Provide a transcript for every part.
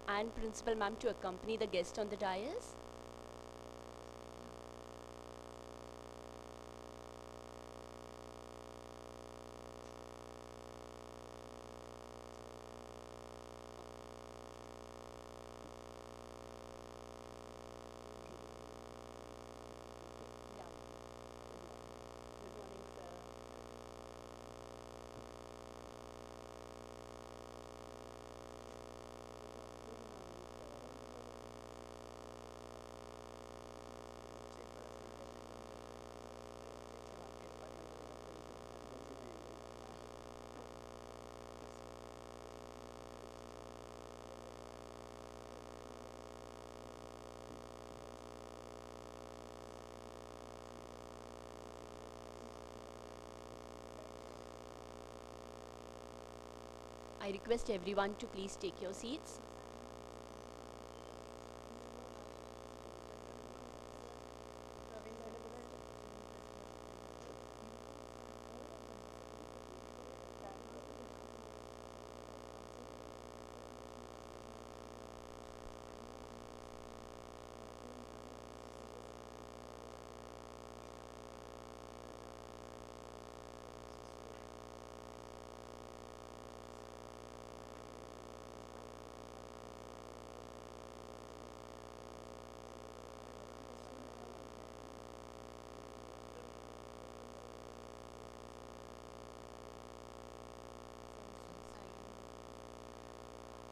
and Principal Ma'am to accompany the guest on the dais. I request everyone to please take your seats.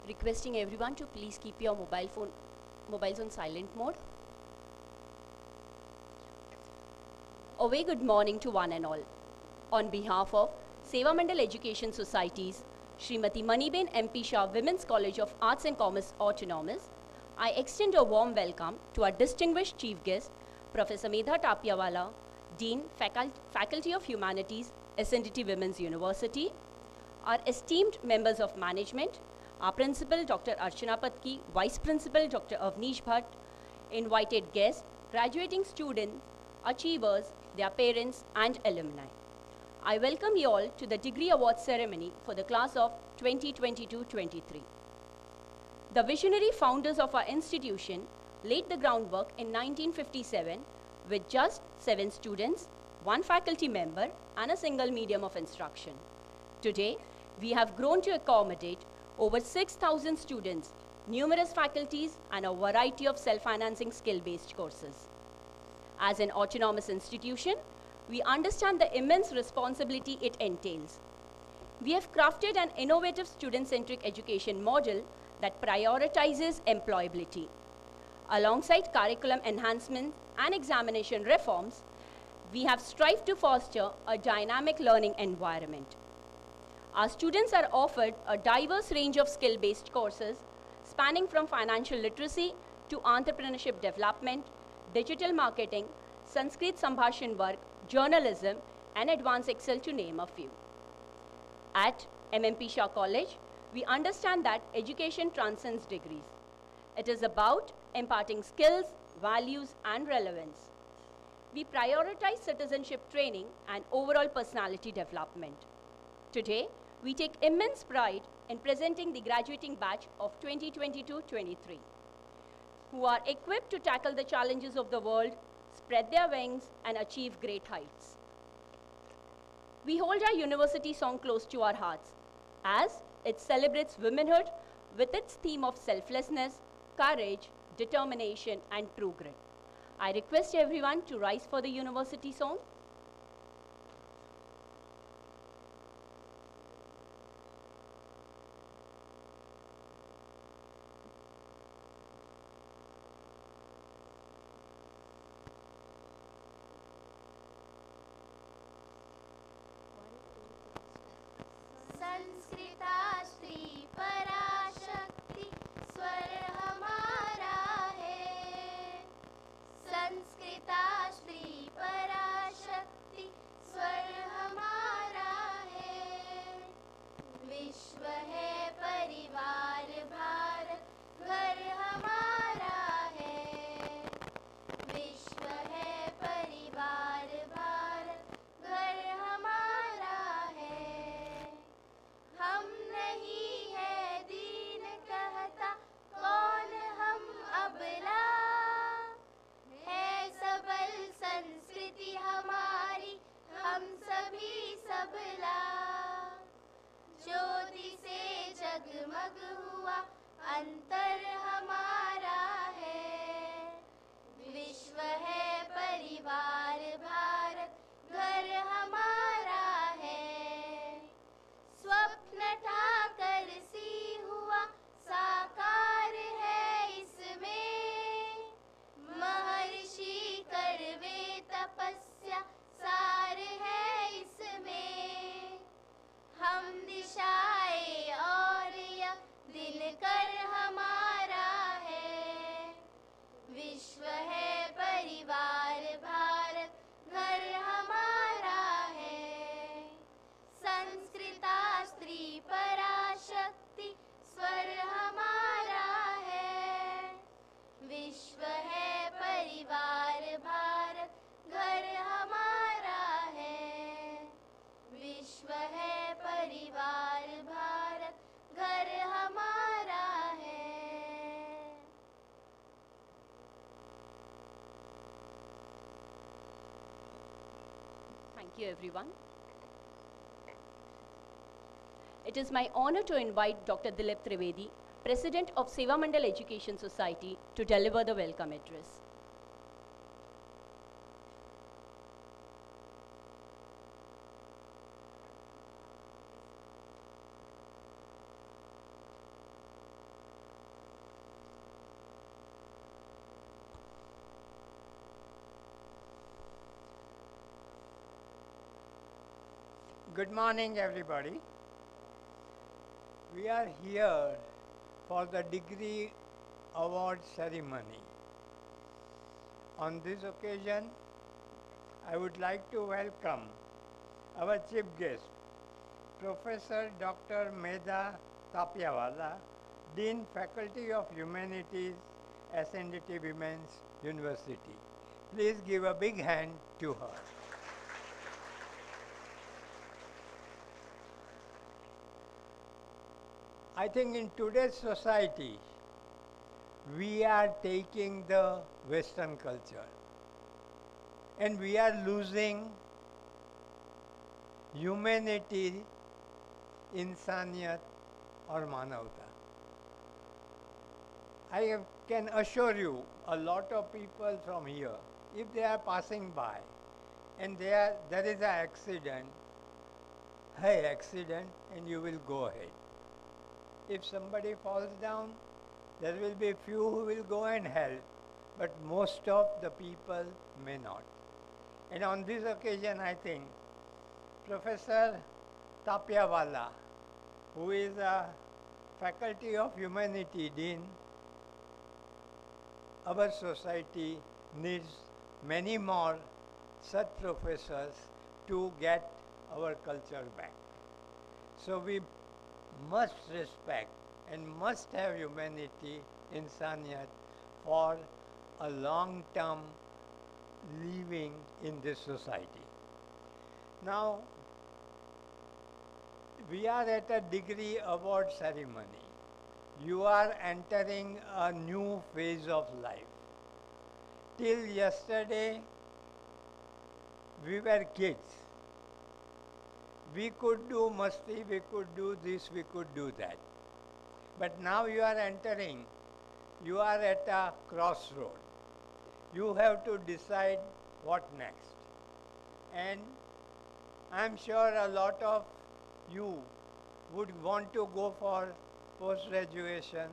Requesting everyone to please keep your mobiles on silent mode. A very good morning to one and all. On behalf of Seva Mandal Education Societies, Srimati Maniben MP Shah Women's College of Arts and Commerce Autonomous, I extend a warm welcome to our distinguished chief guest, Professor Medha Tapiawala, Dean, Faculty of Humanities, SNDT Women's University, our esteemed members of management, our Principal Dr. Archana Patki, Vice Principal Dr. Avnish Bhatt, invited guests, graduating students, achievers, their parents and alumni. I welcome you all to the degree award ceremony for the class of 2022-23. The visionary founders of our institution laid the groundwork in 1957 with just 7 students, 1 faculty member and a single medium of instruction. Today, we have grown to accommodate over 6,000 students, numerous faculties, and a variety of self-financing skill-based courses. As an autonomous institution, we understand the immense responsibility it entails. We have crafted an innovative student-centric education model that prioritizes employability. Alongside curriculum enhancements and examination reforms, we have strived to foster a dynamic learning environment. Our students are offered a diverse range of skill-based courses spanning from financial literacy to entrepreneurship development, digital marketing, Sanskrit Sambhashan work, journalism, and advanced Excel to name a few. At MMP Shah College, we understand that education transcends degrees. It is about imparting skills, values, and relevance. We prioritize citizenship training and overall personality development. Today, we take immense pride in presenting the graduating batch of 2022-23, who are equipped to tackle the challenges of the world, spread their wings, and achieve great heights. We hold our university song close to our hearts, as it celebrates womanhood with its theme of selflessness, courage, determination, and true grit. I request everyone to rise for the university song. संस्कृता स्त्री पराशक्ति स्वर हमारा है संस्कृता स्त्री पराशक्ति विश्व है परिवार भारत घर हमारा है। विश्व है परिवार भारत घर हमारा है। Thank you, everyone. It is my honor to invite Dr. Dilip Trivedi, President of Seva Mandal Education Society, to deliver the welcome address. Good morning, everybody. We are here for the degree award ceremony. On this occasion, I would like to welcome our chief guest, Professor Dr. Medha Tapiawala, Dean Faculty of Humanities, SNDT Women's University. Please give a big hand to her. I think in today's society, we are taking the Western culture and we are losing humanity, insaniyat or manavta. Can assure you, a lot of people from here, if they are passing by and there is an accident, hey, accident, and you will go ahead. If somebody falls down, there will be few who will go and help, but most of the people may not. And on this occasion, I think Professor Tapiawala, who is a Faculty of Humanity Dean, our society needs many more such professors to get our culture back. So we must respect and must have humanity, insaniyat for a long-term living in this society. Now, we are at a degree award ceremony. You are entering a new phase of life. Till yesterday, we were kids. We could do masti, we could do this, we could do that. But now you are entering, you are at a crossroad. You have to decide what next. And I'm sure a lot of you would want to go for post-graduation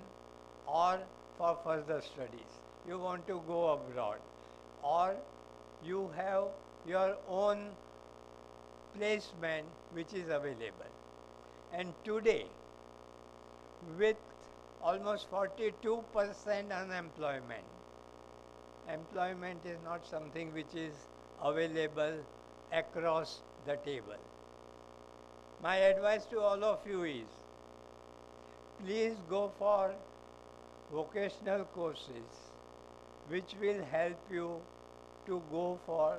or for further studies. You want to go abroad, or you have your own placement which is available. And today, with almost 42% unemployment, employment is not something which is available across the table. My advice to all of you is, please go for vocational courses which will help you to go for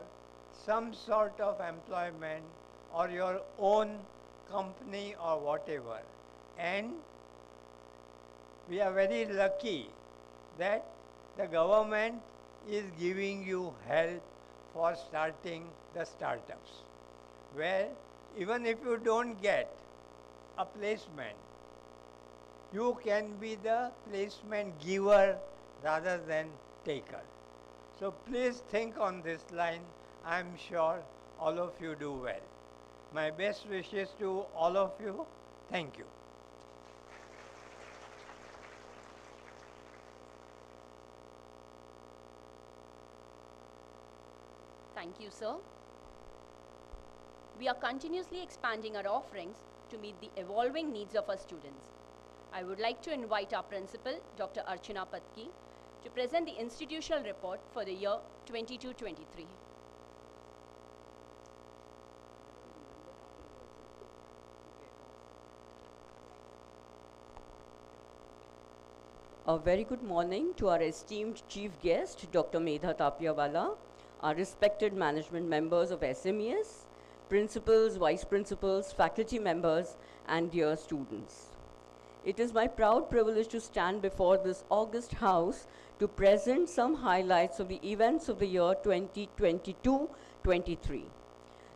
some sort of employment or your own company or whatever. And we are very lucky that the government is giving you help for starting the startups, where even if you don't get a placement, you can be the placement giver rather than taker. So please think on this line. I'm sure all of you do well. My best wishes to all of you. Thank you. Thank you, sir. We are continuously expanding our offerings to meet the evolving needs of our students. I would like to invite our principal, Dr. Archana Patki, to present the institutional report for the year 22-23. A very good morning to our esteemed chief guest, Dr. Medha Tapiawala, our respected management members of SMES, principals, vice principals, faculty members, and dear students. It is my proud privilege to stand before this august house to present some highlights of the events of the year 2022-23.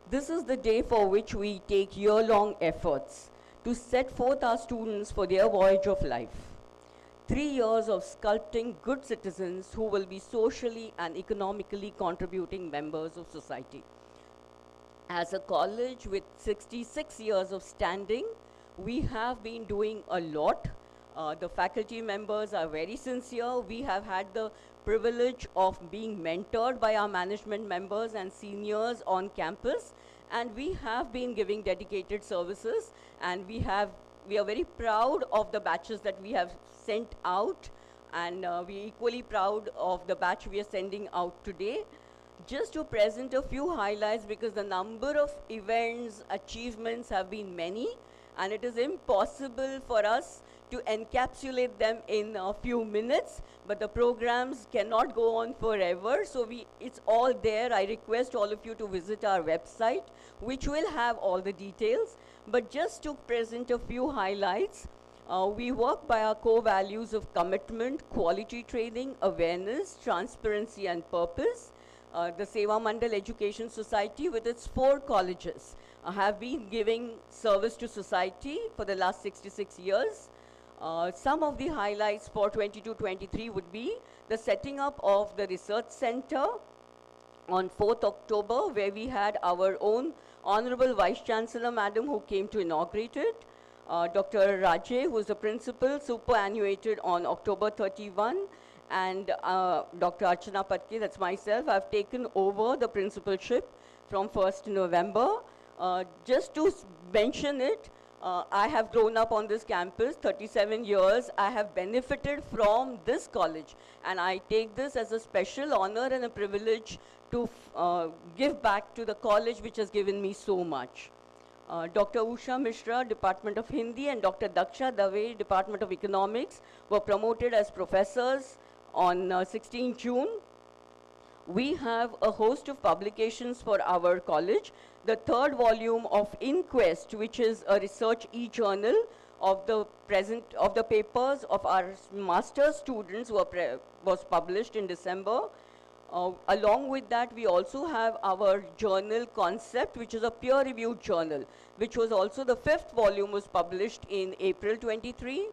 This is the day for which we take year-long efforts to set forth our students for their voyage of life. 3 years of sculpting good citizens who will be socially and economically contributing members of society. As a college with 66 years of standing, we have been doing a lot. The faculty members are very sincere. We have had the privilege of being mentored by our management members and seniors on campus, and we have been giving dedicated services, and we are very proud of the batches that we have sent out, and we're equally proud of the batch we are sending out today. Just to present a few highlights, because the number of events, achievements have been many, and it is impossible for us to encapsulate them in a few minutes, but the programs cannot go on forever, so it's all there. I request all of you to visit our website, which will have all the details. But just to present a few highlights, we work by our core values of commitment, quality training, awareness, transparency, and purpose. The Seva Mandal Education Society, with its 4 colleges, have been giving service to society for the last 66 years. Some of the highlights for 22-23 would be the setting up of the research center on 4th October, where we had our own Honorable Vice Chancellor Madam who came to inaugurate it. Dr. Rajay, who is the principal, superannuated on October 31. And Dr. Archana Patke, that's myself, I've taken over the principalship from 1st November. Just to mention it, I have grown up on this campus, 37 years. I have benefited from this college, and I take this as a special honor and a privilege to give back to the college which has given me so much. Dr. Usha Mishra, Department of Hindi, and Dr. Daksha Dave, Department of Economics, were promoted as professors on 16 June. We have a host of publications for our college. The 3rd volume of Inquest, which is a research e-journal of the papers of our master's students, was published in December. Along with that, we also have our journal Concept, which is a peer-reviewed journal, which was also the 5th volume was published in April 23.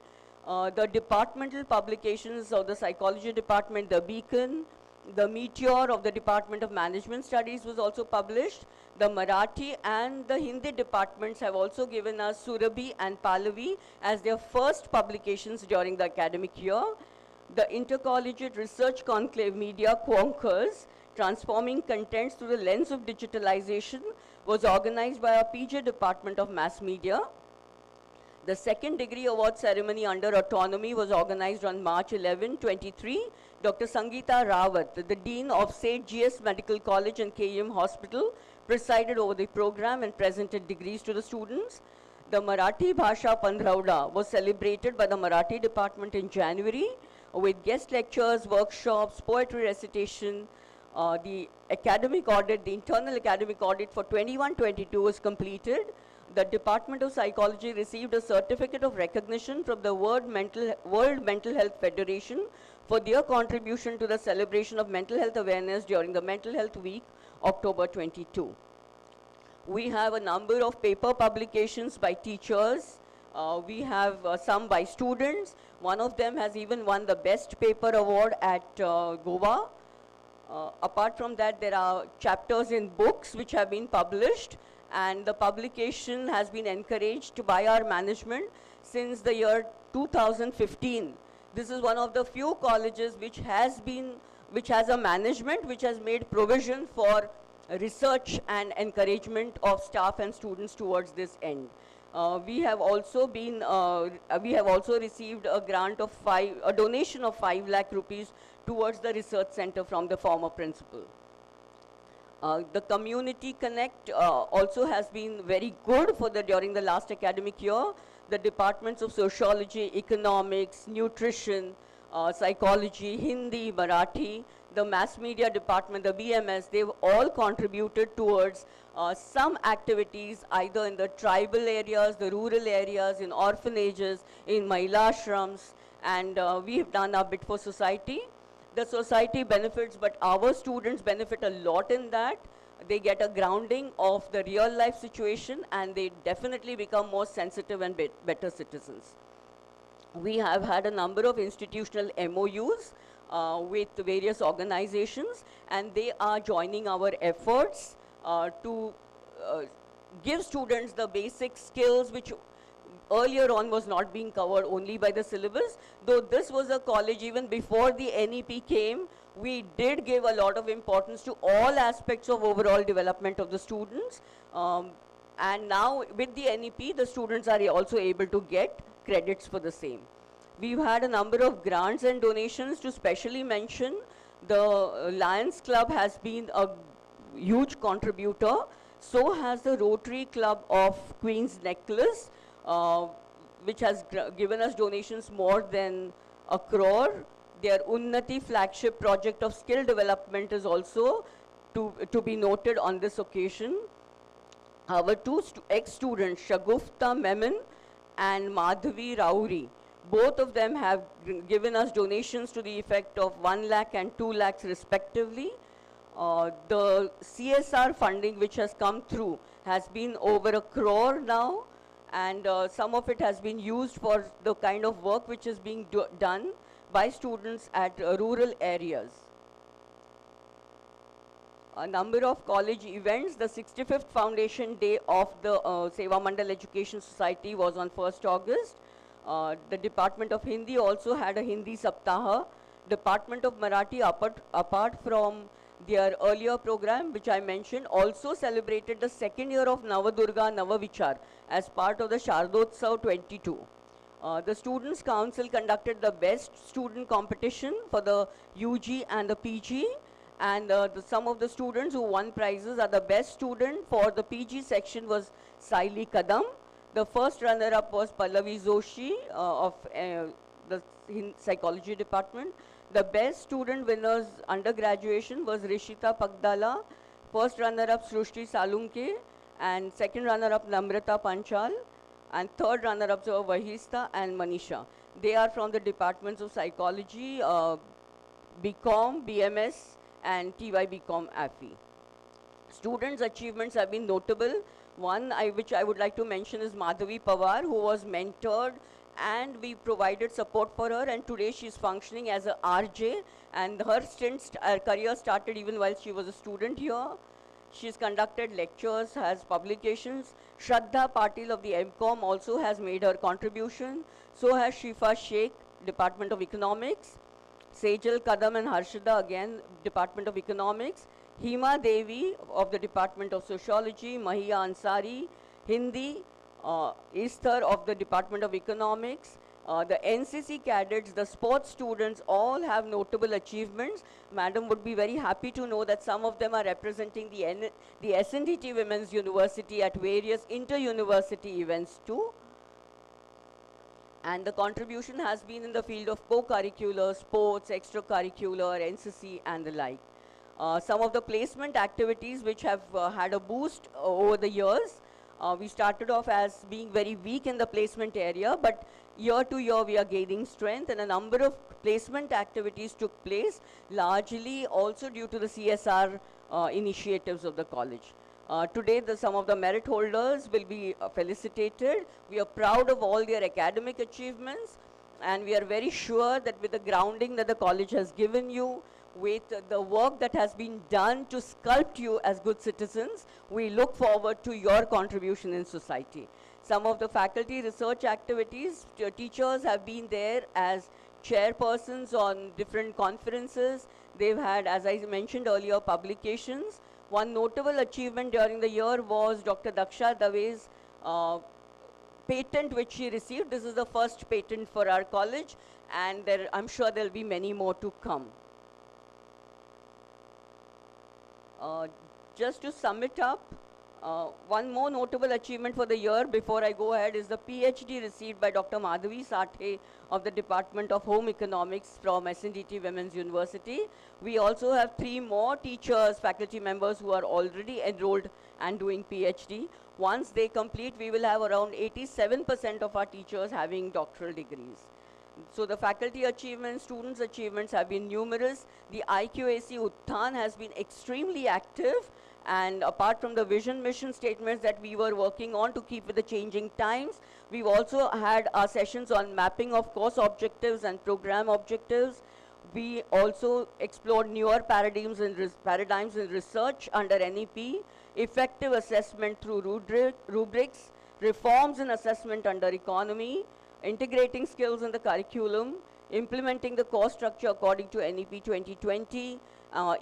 The departmental publications of the psychology department, the Beacon, the Meteor of the Department of Management Studies was also published. The Marathi and the Hindi departments have also given us Surabhi and Pallavi as their first publications during the academic year. The Intercollegiate Research Conclave Media Quonkers, Transforming Contents Through the Lens of Digitalization, was organized by our PJ Department of Mass Media. The 2nd degree award ceremony under autonomy was organized on March 11, 23. Dr. Sangeeta Rawat, the Dean of St. G.S. Medical College and KEM Hospital, presided over the program and presented degrees to the students. The Marathi Bhasha Pandravda was celebrated by the Marathi department in January with guest lectures, workshops, poetry recitation. The academic audit, the internal academic audit for 21-22 was completed. The Department of Psychology received a certificate of recognition from the World Mental Health Federation for their contribution to the celebration of mental health awareness during the Mental Health Week, October 22. We have a number of paper publications by teachers. We have some by students. One of them has even won the Best Paper Award at Goa. Apart from that, there are chapters in books which have been published, and the publication has been encouraged by our management since the year 2015. This is one of the few colleges which has a management which has made provision for research and encouragement of staff and students towards this end. We have also received a grant of a donation of 5 lakh rupees towards the research center from the former principal. The Community Connect also has been very good during the last academic year. The departments of sociology, economics, nutrition, psychology, Hindi, Marathi, the mass media department, the BMS, they've all contributed towards some activities either in the tribal areas, the rural areas, in orphanages, in Mahila ashrams, and we have done our bit for society. The society benefits, but our students benefit a lot in that. They get a grounding of the real life situation, and they definitely become more sensitive and better citizens. We have had a number of institutional MOUs with various organizations, and they are joining our efforts to give students the basic skills which earlier on was not being covered only by the syllabus. Though this was a college even before the NEP came, we did give a lot of importance to all aspects of overall development of the students. And now with the NEP, the students are also able to get credits for the same. We've had a number of grants and donations. To specially mention, the Lions Club has been a huge contributor. So has the Rotary Club of Queen's Necklace, which has given us donations more than 1 crore. Their Unnati flagship project of skill development is also to be noted on this occasion. Our two ex-students, Shagufta Memon and Madhavi Rauri, both of them have given us donations to the effect of 1 lakh and 2 lakhs respectively. The CSR funding which has come through has been over 1 crore now, and some of it has been used for the kind of work which is being done by students at rural areas. A number of college events. The 65th Foundation Day of the Seva Mandal Education Society was on 1st August. The Department of Hindi also had a Hindi Saptaha. Department of Marathi, apart from their earlier program, which I mentioned, also celebrated the 2nd year of Navadurga Navavichar as part of the Shardotsav 22. The Students' Council conducted the best student competition for the UG and the PG, and some of the students who won prizes are the best student for the PG section was Saili Kadam. The first runner-up was Pallavi Joshi of the psychology department. The best student winners undergraduation was Rishita Pagdala, first runner-up Srushti Salunke, and second runner-up Namrata Panchal, and third runner-ups were Vahista and Manisha. They are from the departments of psychology, BCom, BMS, and TY BCom AFI. Students' achievements have been notable. One which I would like to mention is Madhavi Pawar, who was mentored, and we provided support for her, and today she is functioning as a RJ, and her career started even while she was a student here. She has conducted lectures, has publications. Shraddha Patil of the MCom also has made her contribution. So has Shifa Sheikh, Department of Economics. Sejal Kadam and Harshada, again, Department of Economics. Hima Devi of the Department of Sociology. Mahia Ansari, Hindi. Esther of the Department of Economics. The NCC cadets, the sports students, all have notable achievements. Madam would be very happy to know that some of them are representing the SNDT Women's University at various inter-university events too. And the contribution has been in the field of co-curricular, sports, extracurricular, NCC, and the like. Some of the placement activities which have had a boost over the years. We started off as being very weak in the placement area, but year to year we are gaining strength, and a number of placement activities took place, largely also due to the CSR initiatives of the college. Today, some of the merit holders will be felicitated. We are proud of all their academic achievements, and we are very sure that with the grounding that the college has given you, with the work that has been done to sculpt you as good citizens, we look forward to your contribution in society. Some of the faculty research activities, teachers have been there as chairpersons on different conferences. They've had, as I mentioned earlier, publications. One notable achievement during the year was Dr. Daksha Dave's patent which she received. This is the first patent for our college, and I'm sure there'll be many more to come. Just to sum it up, One more notable achievement for the year before I go ahead is the PhD received by Dr. Madhavi Sathe of the Department of Home Economics from SNDT Women's University. We also have 3 more teachers, faculty members who are already enrolled and doing PhD. Once they complete, we will have around 87% of our teachers having doctoral degrees. So the faculty achievements, students' achievements have been numerous. The IQAC Utthan has been extremely active, and apart from the vision mission statements that we were working on to keep with the changing times, we've also had our sessions on mapping of course objectives and program objectives. We also explored newer paradigms in research under NEP, effective assessment through rubrics, reforms in assessment under economy, integrating skills in the curriculum, implementing the course structure according to NEP 2020,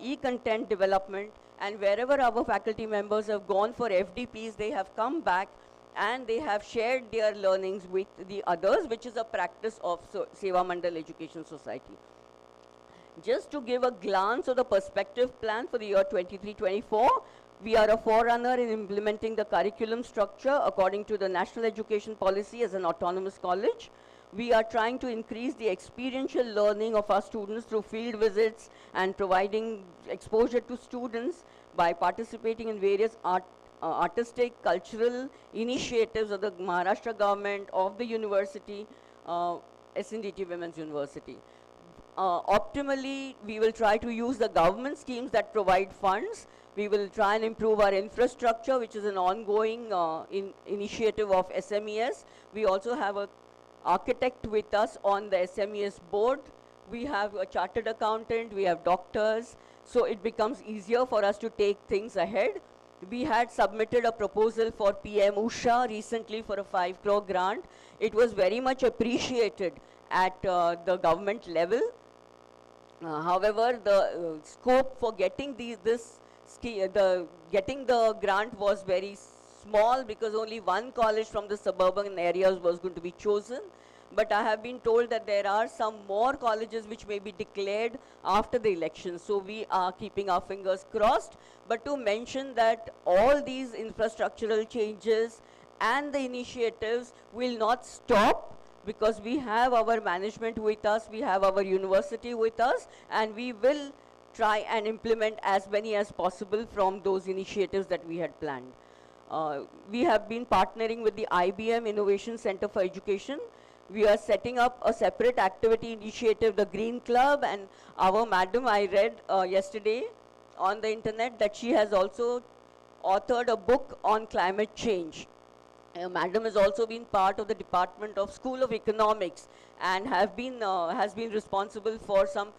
e-content development, and wherever our faculty members have gone for FDPs, they have come back and they have shared their learnings with the others, which is a practice of Seva Mandal Education Society. Just to give a glance of the perspective plan for the year 23-24, we are a forerunner in implementing the curriculum structure according to the National Education Policy as an autonomous college. We are trying to increase the experiential learning of our students through field visits and providing exposure to students by participating in various artistic, cultural initiatives of the Maharashtra government, of the university, SNDT Women's University. Optimally, we will try to use the government schemes that provide funds. We will try and improve our infrastructure, which is an ongoing initiative of SMES. We also have an architect with us on the SMES board. We have a chartered accountant, we have doctors, so it becomes easier for us to take things ahead. We had submitted a proposal for PM Usha recently for a 5 crore grant. It was very much appreciated at the government level. However, the scope for getting getting the grant was very small because only one college from the suburban areas was going to be chosen. But I have been told that there are some more colleges which may be declared after the election. So we are keeping our fingers crossed. But to mention that all these infrastructural changes and the initiatives will not stop, because we have our management with us, we have our university with us, and we will try and implement as many as possible from those initiatives that we had planned. We have been partnering with the IBM Innovation Center for Education. We are setting up a separate activity initiative, the Green Club, and our madam, I read yesterday on the internet that she has also authored a book on climate change. Madam has also been part of the Department of School of Economics and has been responsible for some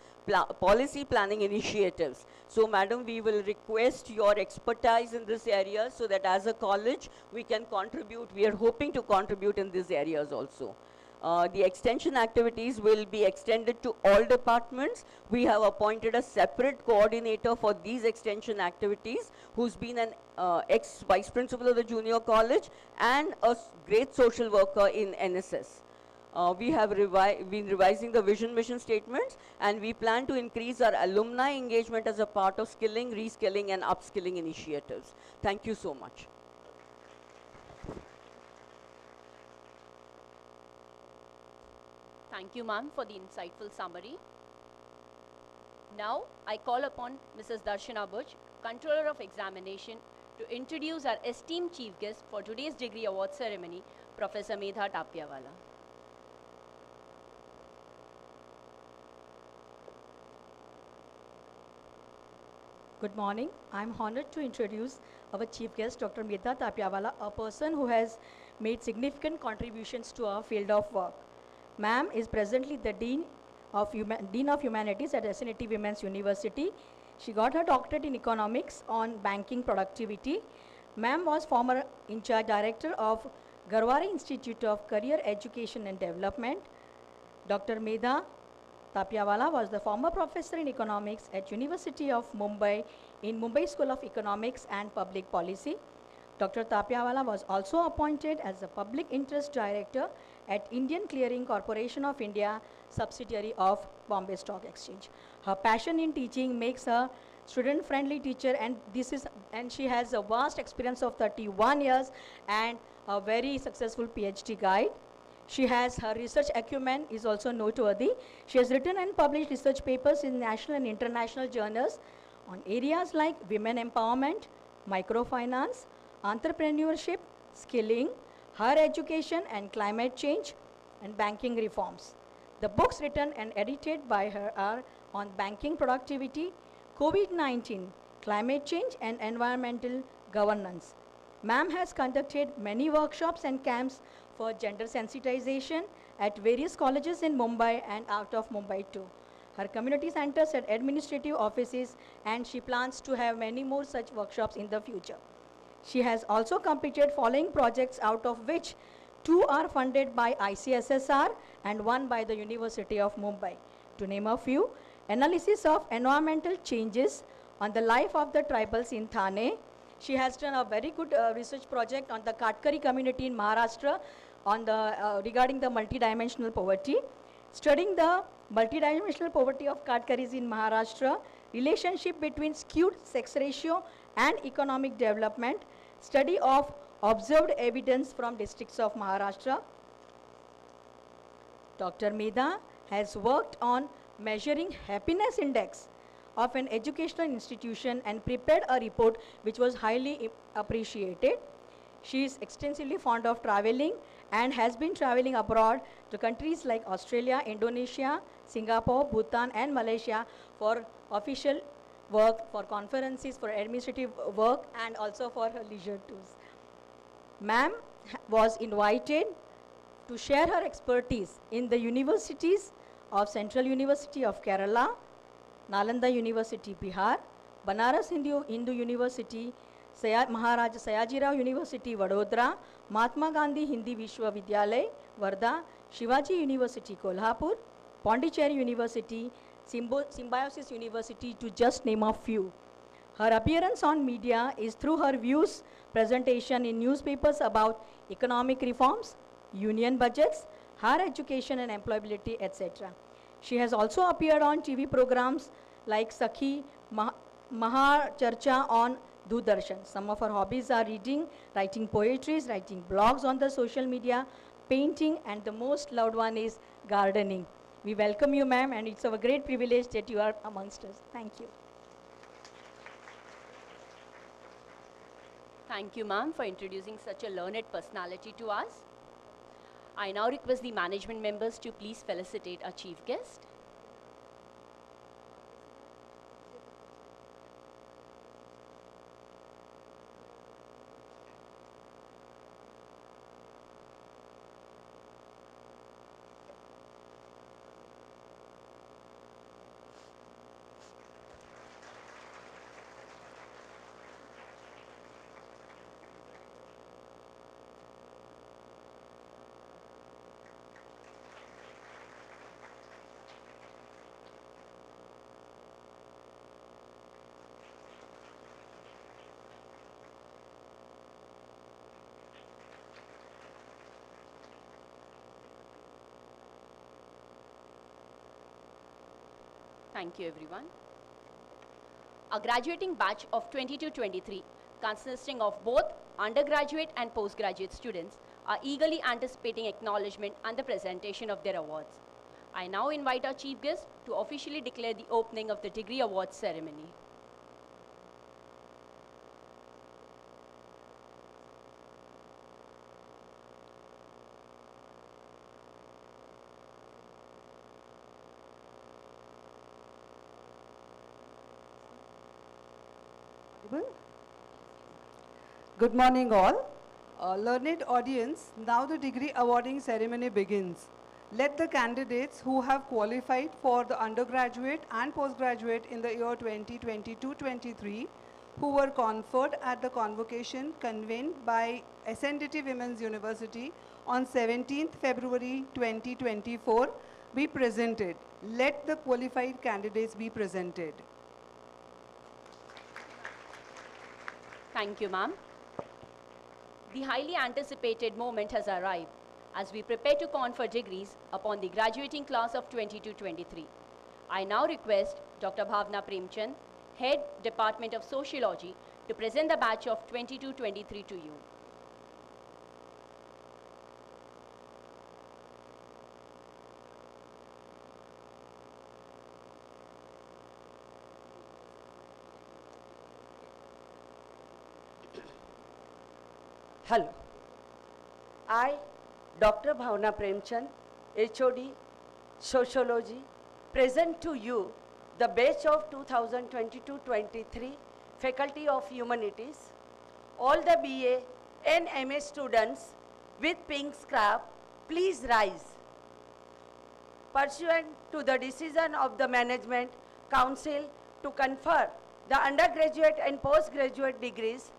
policy planning initiatives. So madam, we will request your expertise in this area so that as a college we can contribute. We are hoping to contribute in these areas also. The extension activities will be extended to all departments. We have appointed a separate coordinator for these extension activities who's been an ex-vice principal of the junior college and a great social worker in NSS. We have been revising the vision mission statements, and we plan to increase our alumni engagement as a part of skilling, reskilling and upskilling initiatives. Thank you so much. Thank you, ma'am, for the insightful summary. Now, I call upon Mrs. Darshana Buch, Controller of Examination, to introduce our esteemed chief guest for today's degree award ceremony, Professor Medha Tapiawala. Good morning. I'm honored to introduce our chief guest, Dr. Medha Tapiawala, a person who has made significant contributions to our field of work. Ma'am is presently the Dean of Humanities at SNDT Women's University. She got her doctorate in economics on banking productivity. Ma'am was former in-charge director of Garware Institute of Career Education and Development. Dr. Medha Tapiawala was the former professor in economics at University of Mumbai in Mumbai School of Economics and Public Policy. Dr. Tapiawala was also appointed as the public interest director at Indian Clearing Corporation of India, subsidiary of Bombay Stock Exchange. Her passion in teaching makes her student-friendly teacher, and she has a vast experience of 31 years and a very successful PhD guide. She has her research acumen is also noteworthy. She has written and published research papers in national and international journals on areas like women empowerment, microfinance, entrepreneurship, skilling, higher education and climate change, and banking reforms. The books written and edited by her are on banking productivity, COVID-19, climate change and environmental governance. Ma'am has conducted many workshops and camps for gender sensitization at various colleges in Mumbai and out of Mumbai too. Her community centers and administrative offices, and she plans to have many more such workshops in the future. She has also completed following projects, out of which 2 are funded by ICSSR and 1 by the University of Mumbai. To name a few: analysis of environmental changes on the life of the tribals in Thane. She has done a very good research project on the Katkari community in Maharashtra on the, regarding the multidimensional poverty. Studying the multidimensional poverty of Katkaris in Maharashtra, relationship between skewed sex ratio and economic development, study of observed evidence from districts of Maharashtra. Dr. Medha has worked on measuring happiness index of an educational institution and prepared a report which was highly appreciated. She is extensively fond of traveling and has been traveling abroad to countries like Australia, Indonesia, Singapore, Bhutan and Malaysia for official work, for conferences, for administrative work and also for her leisure tours. Ma'am was invited to share her expertise in the universities of Central University of Kerala, Nalanda University, Bihar, Banaras Hindu University, Maharaja Sayajirao University, Vadodara, Mahatma Gandhi Hindi Vishwavidyalay, Varda, Shivaji University, Kolhapur, Pondicherry University, Symbiosis University, to just name a few. Her appearance on media is through her views, presentation in newspapers about economic reforms, union budgets, higher education and employability, etc. She has also appeared on TV programs like Sakhi, Maha Charcha on Doordarshan. Some of her hobbies are reading, writing poetry, writing blogs on the social media, painting, and the most loved one is gardening. We welcome you, ma'am, and it's a great privilege that you are amongst us. Thank you. Thank you, ma'am, for introducing such a learned personality to us. I now request the management members to please felicitate our chief guest. Thank you, everyone. A graduating batch of 22-23, consisting of both undergraduate and postgraduate students, are eagerly anticipating acknowledgement and the presentation of their awards. I now invite our chief guest to officially declare the opening of the degree awards ceremony. Good morning all. Learned audience, now the degree awarding ceremony begins. Let the candidates who have qualified for the undergraduate and postgraduate in the year 2022-23 who were conferred at the convocation convened by SNDT Women's University on 17th February 2024 be presented. Let the qualified candidates be presented. Thank you, ma'am. The highly anticipated moment has arrived. as we prepare to confer degrees upon the graduating class of 22-23. I now request Dr. Bhavna Premchand, Head Department of Sociology, to present the batch of 22-23 to you. Hello. I, Dr. Bhavna Premchand, HOD, Sociology, present to you the batch of 2022-23 Faculty of Humanities. All the BA and MA students with pink scarf, please rise. Pursuant to the decision of the Management Council to confer the undergraduate and postgraduate degrees,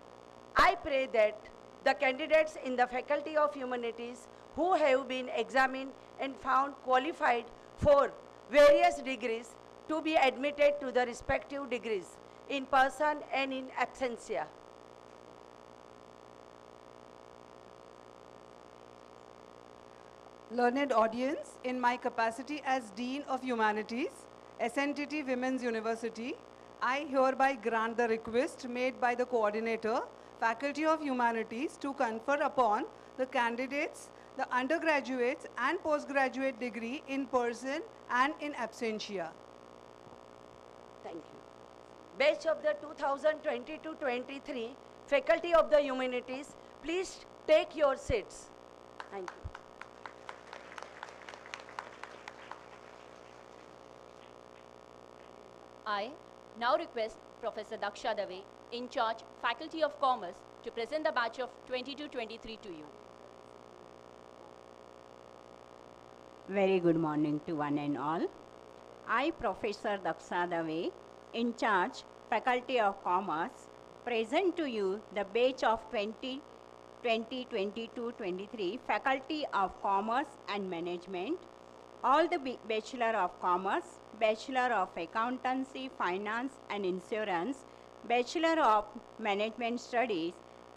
I pray that the candidates in the Faculty of Humanities who have been examined and found qualified for various degrees to be admitted to the respective degrees in person and in absentia. Learned audience, in my capacity as Dean of Humanities, SNTT Women's University, I hereby grant the request made by the coordinator, Faculty of Humanities, to confer upon the candidates the undergraduates and postgraduate degree in person and in absentia. Thank you. Batch of the 2022-23 Faculty of the Humanities, please take your seats. Thank you. I now request Professor Daksha Dave, in charge, Faculty of Commerce, to present the batch of 22-23 to you. Very good morning to one and all. I, Professor Daksha Dave, in charge, Faculty of Commerce, present to you the batch of 2022-23 Faculty of Commerce and Management, all the Bachelor of Commerce, Bachelor of Accountancy, Finance and Insurance, Bachelor of Management Studies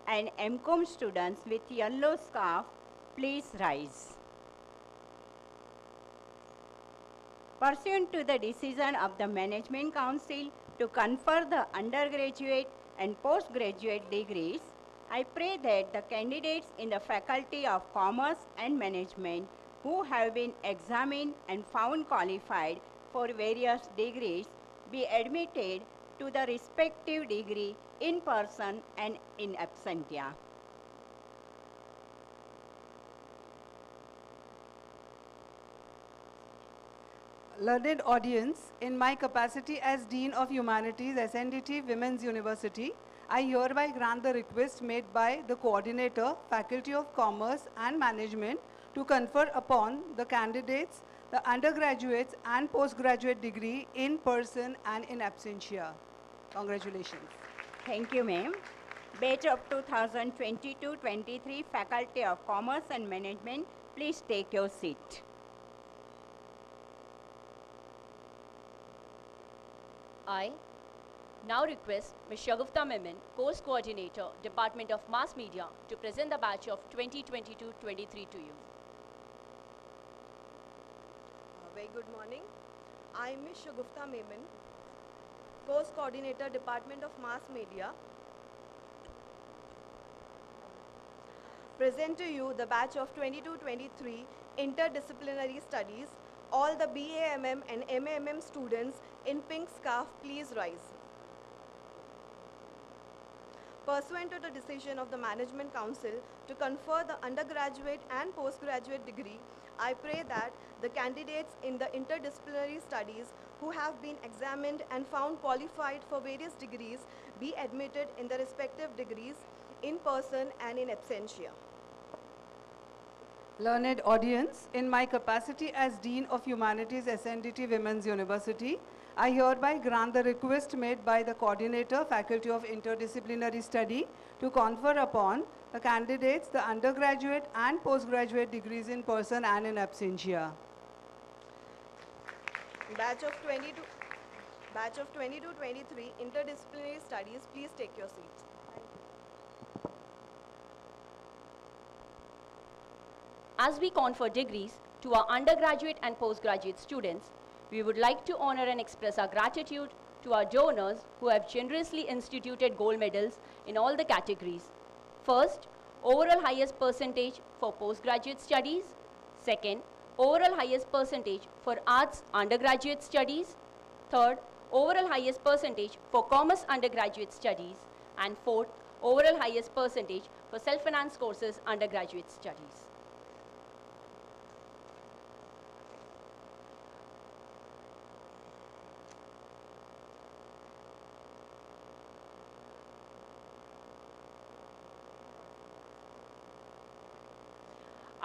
and MCOM students with yellow scarf, please rise. Pursuant to the decision of the Management Council to confer the undergraduate and postgraduate degrees, I pray that the candidates in the Faculty of Commerce and Management who have been examined and found qualified for various degrees be admitted to the respective degree in person and in absentia. Learned audience, in my capacity as Dean of Humanities, SNDT Women's University, I hereby grant the request made by the coordinator, Faculty of Commerce and Management, to confer upon the candidates the undergraduates and postgraduate degree in person and in absentia. Congratulations. Thank you, ma'am. Batch of 2022-23 Faculty of Commerce and Management, please take your seat. I now request Ms. Shagufta Memin, Course Coordinator, Department of Mass Media, to present the batch of 2022-23 to you. Very good morning. I am Ms. Shagufta Memin, Course Coordinator, Department of Mass Media. Present to you the batch of 22-23 Interdisciplinary Studies. All the BAMM and MAMM students in pink scarf, please rise. Pursuant to the decision of the Management Council to confer the undergraduate and postgraduate degree, I pray that the candidates in the interdisciplinary studies who have been examined and found qualified for various degrees be admitted in the respective degrees in person and in absentia. Learned audience, in my capacity as Dean of Humanities, SNDT Women's University, I hereby grant the request made by the coordinator, Faculty of Interdisciplinary Study, to confer upon the candidates the undergraduate and postgraduate degrees in person and in absentia. Batch of 22-23 Interdisciplinary Studies, please take your seats. As we confer degrees to our undergraduate and postgraduate students, we would like to honor and express our gratitude to our donors who have generously instituted gold medals in all the categories. First, overall highest percentage for postgraduate studies. Second, overall highest percentage for arts undergraduate studies. Third, overall highest percentage for commerce undergraduate studies. And fourth, overall highest percentage for self-finance courses undergraduate studies.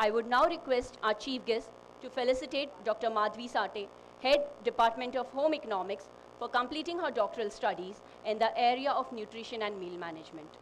I would now request our chief guest to felicitate Dr. Madhvi Sate, Head Department of Home Economics, for completing her doctoral studies in the area of nutrition and meal management.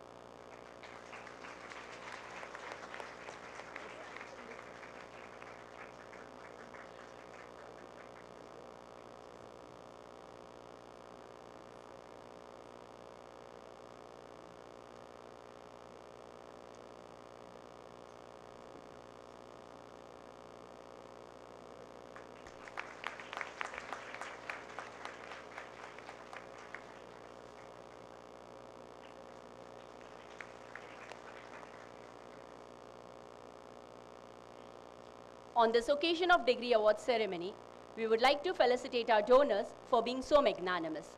On this occasion of degree award ceremony, we would like to felicitate our donors for being so magnanimous.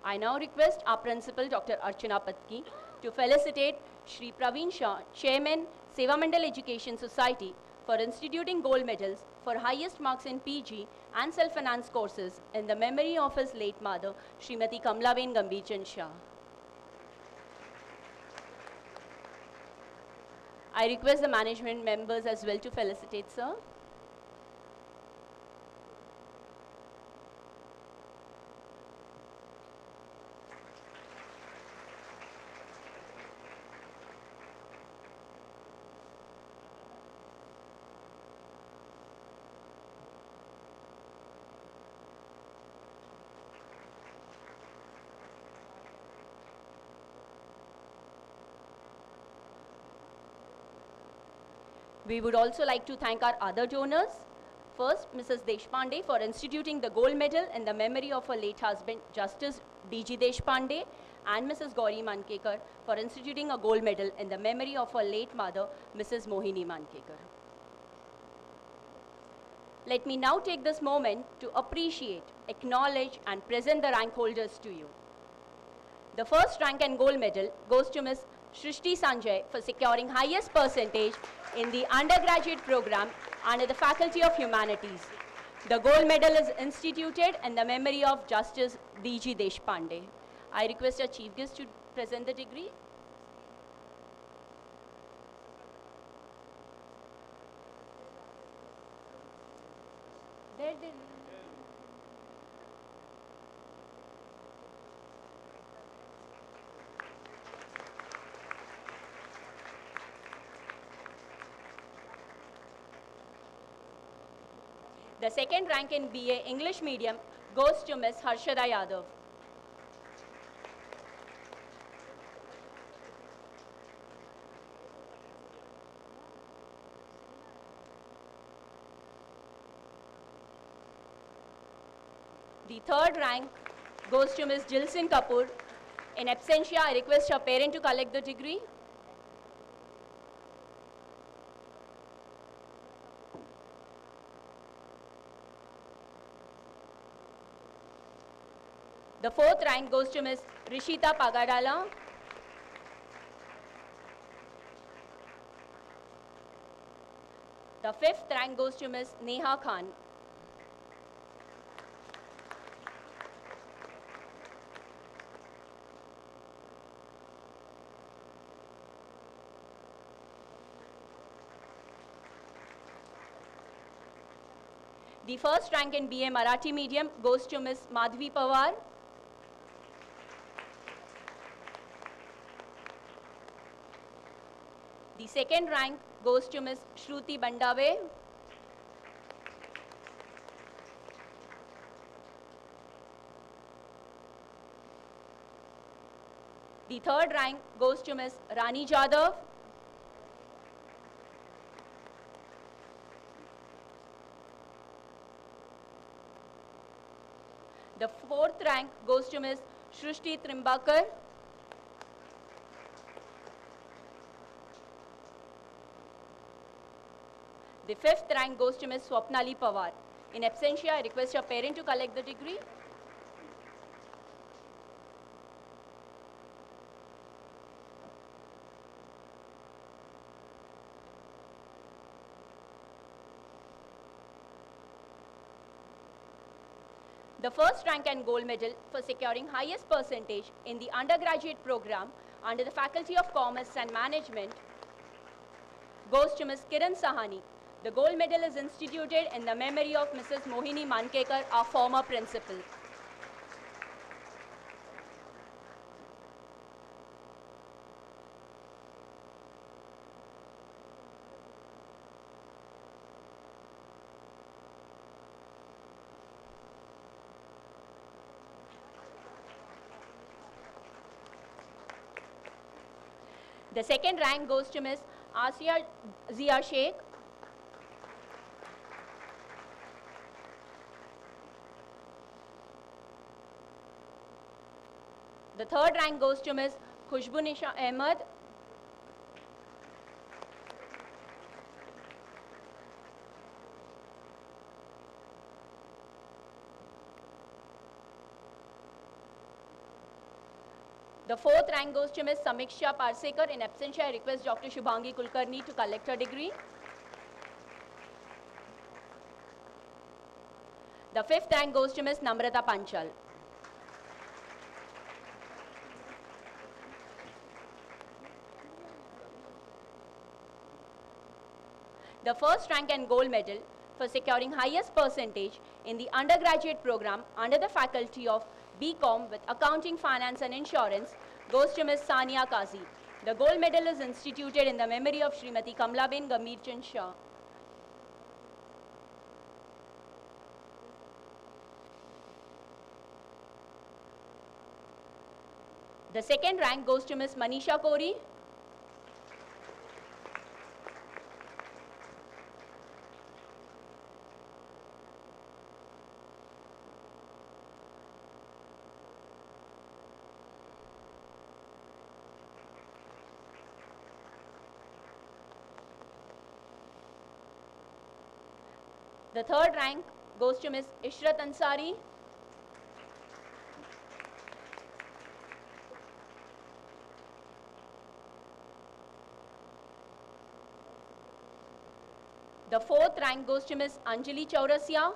I now request our principal, Dr. Archana Patki, to felicitate Shri Praveen Shah, Chairman, Seva Mandal Education Society, for instituting gold medals for highest marks in PG and self-finance courses in the memory of his late mother, Srimati Kamlaben Gambhirchan Shah. I request the management members as well to felicitate, sir. We would also like to thank our other donors. First, Mrs. Deshpande for instituting the gold medal in the memory of her late husband, Justice D.G. Deshpande, and Mrs. Gauri Mankekar for instituting a gold medal in the memory of her late mother, Mrs. Mohini Mankekar. Let me now take this moment to appreciate, acknowledge, and present the rank holders to you. The first rank and gold medal goes to Ms. Shrishti Sanjay for securing highest percentage in the undergraduate program under the Faculty of Humanities. The gold medal is instituted in the memory of Justice D.G. Deshpande. I request our chief guest to present the degree. The second rank in BA English medium goes to Ms. Harshada Yadav. The third rank goes to Ms. Jilsin Kapoor. In absentia, I request her parent to collect the degree. The fourth rank goes to Ms. Rishita Pagadala. The fifth rank goes to Ms. Neha Khan. The first rank in BA Marathi medium goes to Ms. Madhvi Pawar. The second rank goes to Ms. Shruti Bandave. The third rank goes to Ms. Rani Jadhav. rank goes to Ms. Shrushti Trimbakar. The 5th rank goes to Ms. Swapnali Pawar. In absentia, I request your parent to collect the degree. The first rank and gold medal for securing highest percentage in the undergraduate program under the Faculty of Commerce and Management goes to Ms. Kiran Sahani. The gold medal is instituted in the memory of Mrs. Mohini Mankekar, our former principal. The second rank goes to Ms. Asia Zia Sheikh. The third rank goes to Ms. Khushbu Nisha Ahmed. The fourth rank goes to Ms. Samiksha Parsekar. In absentia, I request Dr. Shubhangi Kulkarni to collect her degree. The fifth rank goes to Ms. Namrata Panchal. The first rank and gold medal for securing highest percentage in the undergraduate program under the faculty of BCom with Accounting, Finance and Insurance goes to Ms. Sania Kazi. The gold medal is instituted in the memory of Srimati Kamlaben Gameerchand Shah. The second rank goes to Ms. Manisha Kori. The third rank goes to Ms. Ishrat Ansari. The fourth rank goes to Ms. Anjali Chaurasia.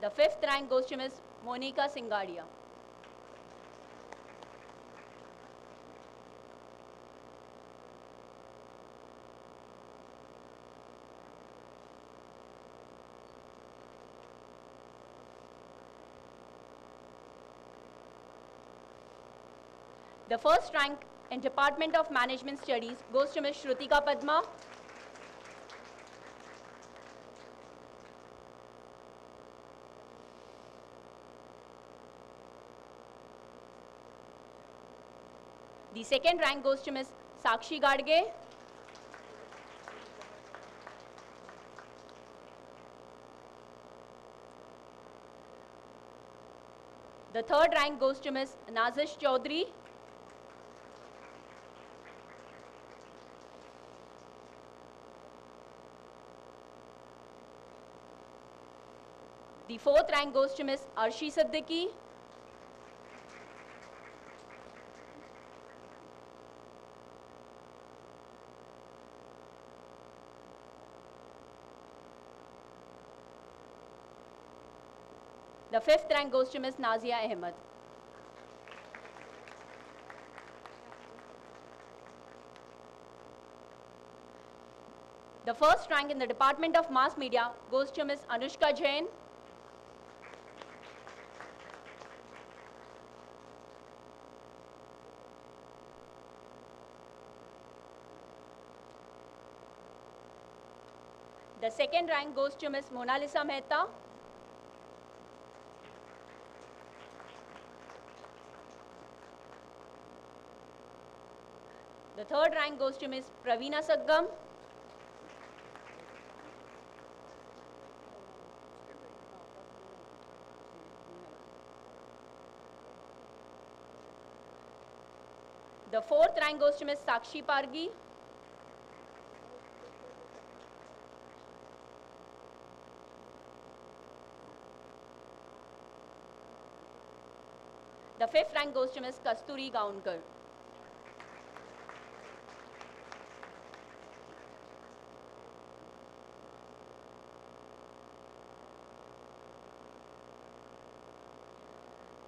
The fifth rank goes to Ms. Monica Singadia. The first rank in Department of Management Studies goes to Ms. Shrutika Padma. The second rank goes to Ms. Sakshi Gadge. The third rank goes to Ms. Nazish Chaudhary. The fourth rank goes to Ms. Arshi Siddiqui. The fifth rank goes to Ms. Nazia Ahmed. The first rank in the Department of Mass Media goes to Ms. Anushka Jain. The second rank goes to Ms. Mona Lisa Mehta. The The third rank goes to Ms. Praveena Saggam. The fourth rank goes to Ms. Sakshi Pargi. The fifth rank goes to Ms. Kasturi Gaunkar.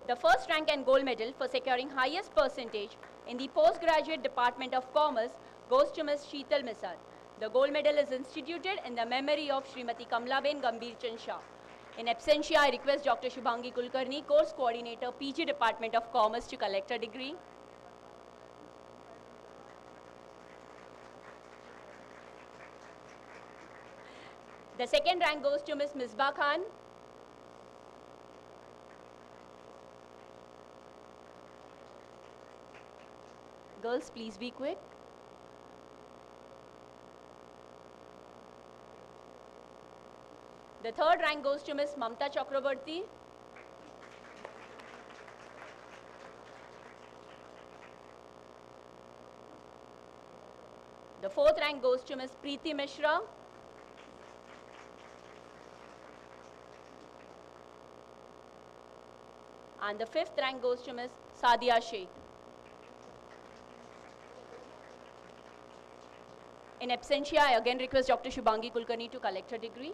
The first rank and gold medal for securing highest percentage in the postgraduate department of commerce goes to Ms. Sheetal Misal. The gold medal is instituted in the memory of Srimati Kamlaben Gambhir Chand Shah. In absentia, I request Dr. Shubhangi Kulkarni, course coordinator, PG Department of Commerce, to collect a degree. The second rank goes to Ms. Misbah Khan. Girls, please be quick. The third rank goes to Ms. Mamta Chakrabarti. The fourth rank goes to Ms. Preeti Mishra. And the fifth rank goes to Ms. Sadia Sheikh. In absentia, I again request Dr. Shubhangi Kulkarni to collect her degree.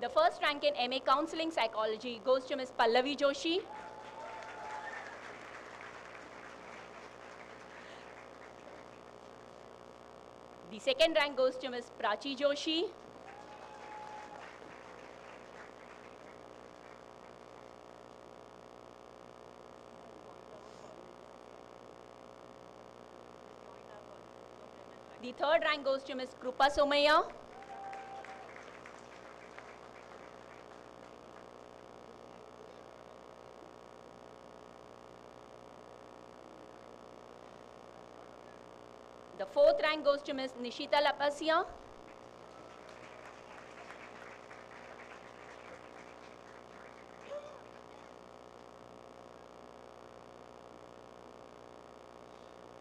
The first rank in MA Counseling Psychology goes to Ms. Pallavi Joshi. The second rank goes to Ms. Prachi Joshi. The third rank goes to Ms. Krupa Somaya. The fourth rank goes to Ms. Nishita Lapasia.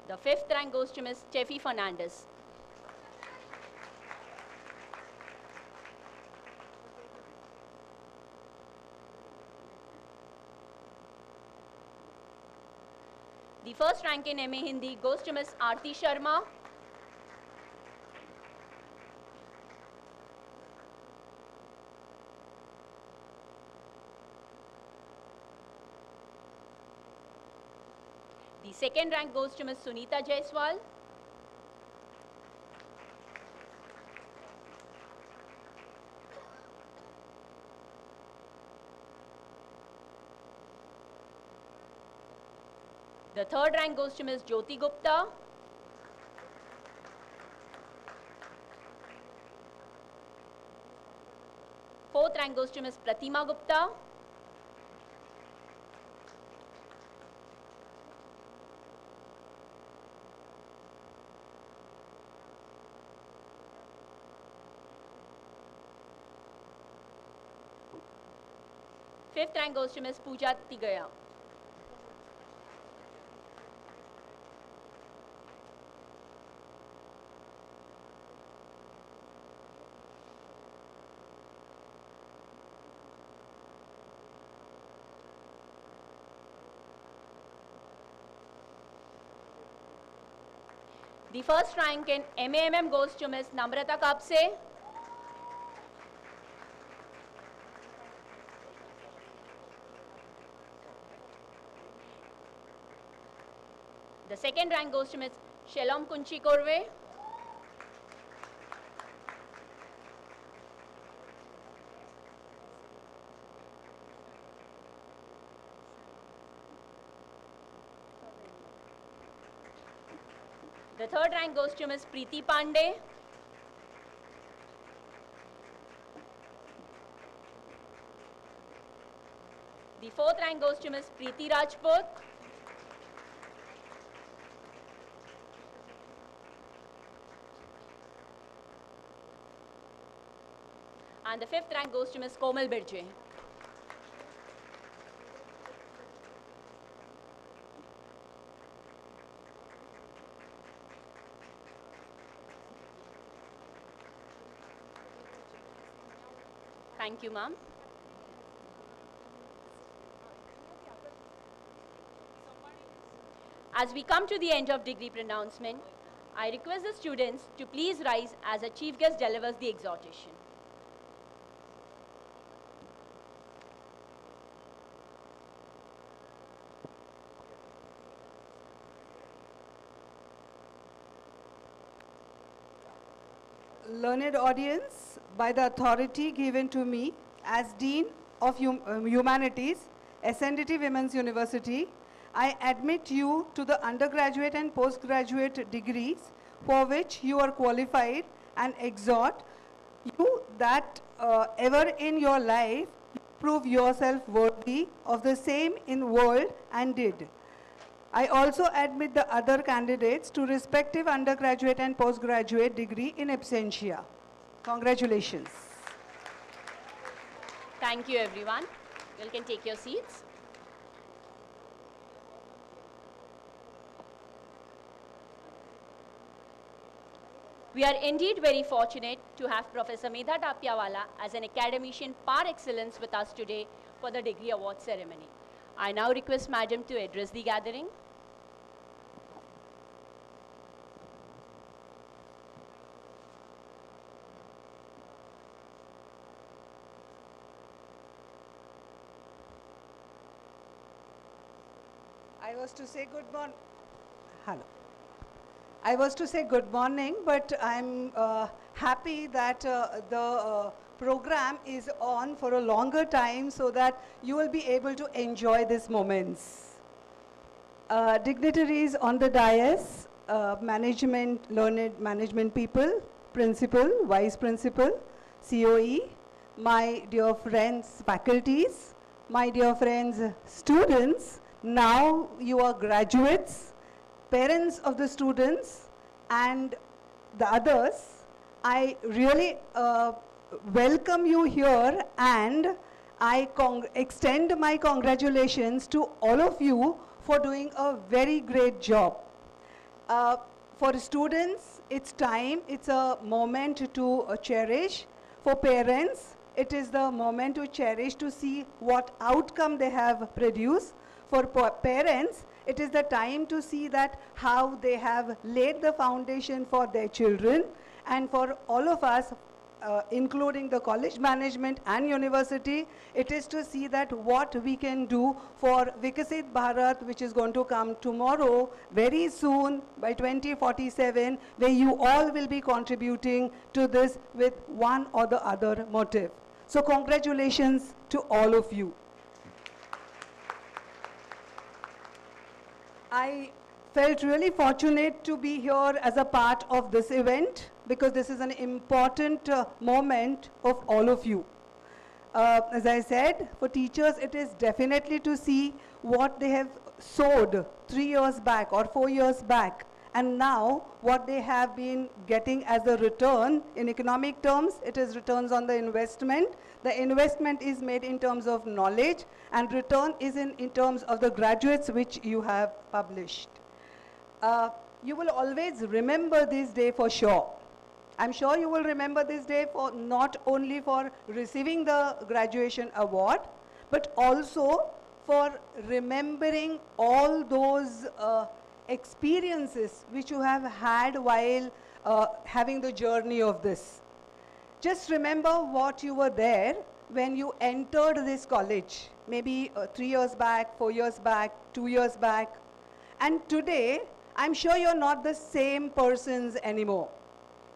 The fifth rank goes to Ms. Steffi Fernandez. The first rank in MA Hindi goes to Ms. Aarti Sharma. The second rank goes to Ms. Sunita Jaiswal. The third rank goes to Ms. Jyoti Gupta. Fourth rank goes to Ms. Pratima Gupta. Fifth rank goes to Ms. Pooja Tigaya. The first rank in MAMM goes to Ms. Namrata Kapse. The second rank goes to Ms. Shalom Kunchi Korve. The third rank goes to Ms. Preeti Pandey. The fourth rank goes to Ms. Preeti Rajput. And the fifth rank goes to Ms. Komal Birje. Thank you, ma'am. As we come to the end of degree pronouncement, I request the students to please rise as a chief guest delivers the exhortation. Learned audience, by the authority given to me as Dean of Humanities, SNDT Women's University, I admit you to the undergraduate and postgraduate degrees for which you are qualified and exhort you that ever in your life you prove yourself worthy of the same in word and deed. I also admit the other candidates to respective undergraduate and postgraduate degree in absentia. Congratulations. Thank you, everyone. You can take your seats. We are indeed very fortunate to have Professor Medha Tapiawala as an academician par excellence with us today for the degree award ceremony. I now request Madam to address the gathering. I was to say good morning. Hello. I was to say good morning, but I'm happy that the program is on for a longer time so that you will be able to enjoy these moments. Dignitaries on the dais, learned management people, principal, vice principal, COE, my dear friends, faculties, my dear friends, students, now you are graduates, parents of the students and the others. I really welcome you here, and I extend my congratulations to all of you for doing a very great job. For students, it's time, it's a moment to cherish. For parents, it is the moment to cherish to see what outcome they have produced. For parents, it is the time to see that how they have laid the foundation for their children. And for all of us, including the college management and university, it is to see that what we can do for Vikasit Bharat, which is going to come tomorrow, very soon, by 2047, where you all will be contributing to this with one or the other motive. So congratulations to all of you. I felt really fortunate to be here as a part of this event because this is an important moment of all of you. As I said, for teachers, it is definitely to see what they have sowed 3 years back or 4 years back, and now what they have been getting as a return. In economic terms, it is returns on the investment. The investment is made in terms of knowledge, and return is in terms of the graduates which you have published. You will always remember this day for sure. I'm sure you will remember this day for not only for receiving the graduation award, but also for remembering all those experiences which you have had while having the journey of this. Just remember what you were there when you entered this college, maybe 3 years back, 4 years back, 2 years back. And today, I'm sure you're not the same persons anymore.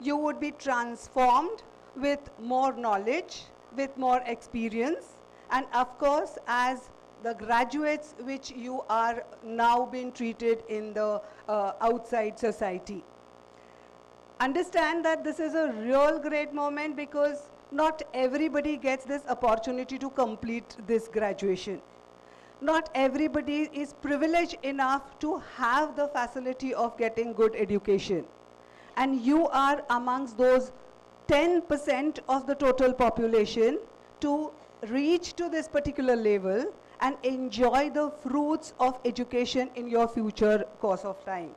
You would be transformed with more knowledge, with more experience, and of course, as the graduates which you are now being treated in the outside society. Understand that this is a real great moment because not everybody gets this opportunity to complete this graduation. Not everybody is privileged enough to have the facility of getting good education. And you are amongst those 10% of the total population to reach to this particular level and enjoy the fruits of education in your future course of time.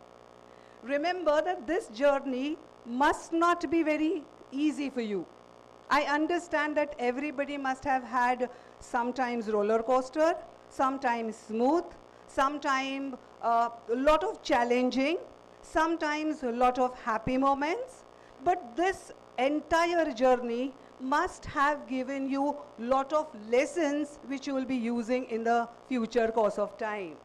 Remember that this journey must not be very easy for you. I understand that everybody must have had sometimes roller coaster, sometimes smooth, sometimes a lot of challenging, sometimes a lot of happy moments. But this entire journey must have given you lot of lessons which you will be using in the future course of time.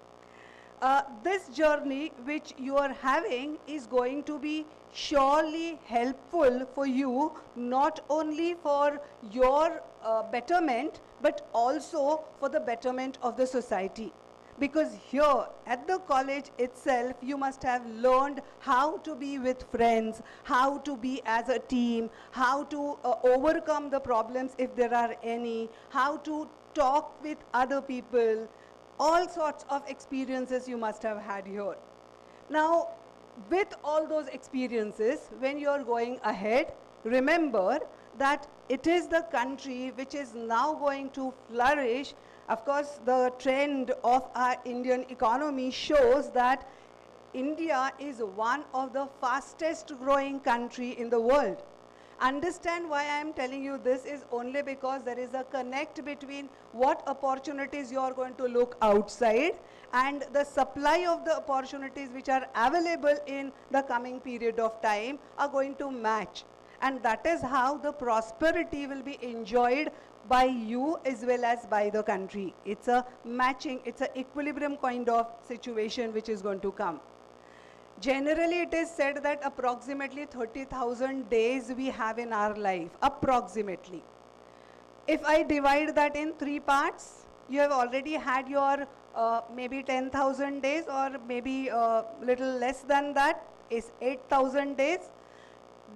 This journey which you are having is going to be surely helpful for you, not only for your betterment, but also for the betterment of the society. Because here at the college itself, you must have learned how to be with friends, how to be as a team, how to overcome the problems if there are any, how to talk with other people. All sorts of experiences you must have had here. Now, with all those experiences, when you are going ahead, remember that it is the country which is now going to flourish. Of course, the trend of our Indian economy shows that India is one of the fastest growing country in the world. Understand why I am telling you this is only because there is a connect between what opportunities you are going to look outside and the supply of the opportunities which are available in the coming period of time are going to match. And that is how the prosperity will be enjoyed by you as well as by the country. It's a matching, it's an equilibrium kind of situation which is going to come. Generally, it is said that approximately 30,000 days we have in our life, approximately. If I divide that in 3 parts, you have already had your maybe 10,000 days, or maybe little less than that is 8,000 days.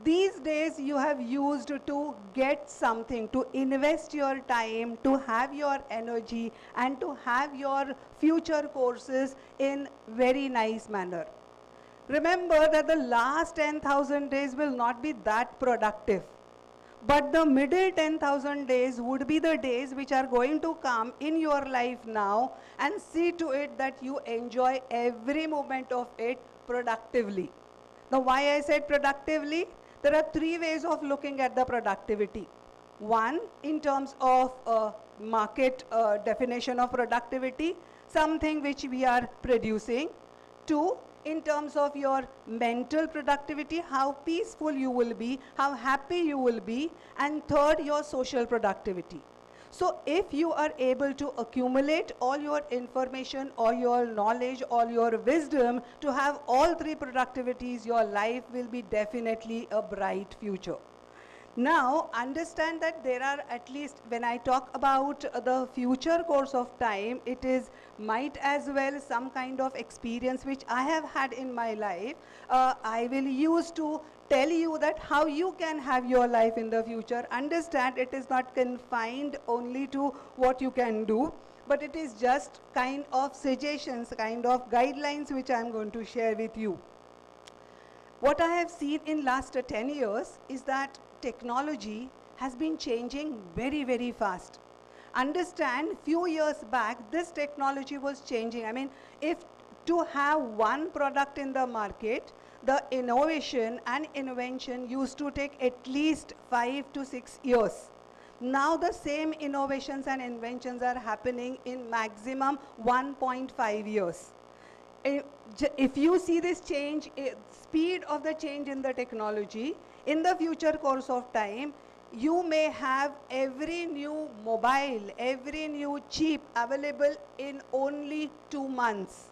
These days you have used to get something, to invest your time, to have your energy, and to have your future courses in very nice manner. Remember that the last 10,000 days will not be that productive. But the middle 10,000 days would be the days which are going to come in your life now, and see to it that you enjoy every moment of it productively. Now, why I said productively? There are 3 ways of looking at the productivity. One, in terms of market definition of productivity, something which we are producing. 2, in terms of your mental productivity, how peaceful you will be, how happy you will be. And 3rd, your social productivity. So if you are able to accumulate all your information, all your knowledge, all your wisdom to have all 3 productivities, your life will be definitely a bright future. Now, understand that there are, at least when I talk about the future course of time, it is might as well some kind of experience which I have had in my life. I will use to tell you that how you can have your life in the future. Understand, it is not confined only to what you can do, but it is just kind of suggestions, kind of guidelines which I am going to share with you. What I have seen in last 10 years is that technology has been changing very, very fast. Understand, few years back, this technology was changing. I mean, if to have one product in the market, the innovation and invention used to take at least 5 to 6 years. Now the same innovations and inventions are happening in maximum 1.5 years. If you see this change, speed of the change in the technology, in the future course of time, you may have every new mobile, every new chip available in only 2 months.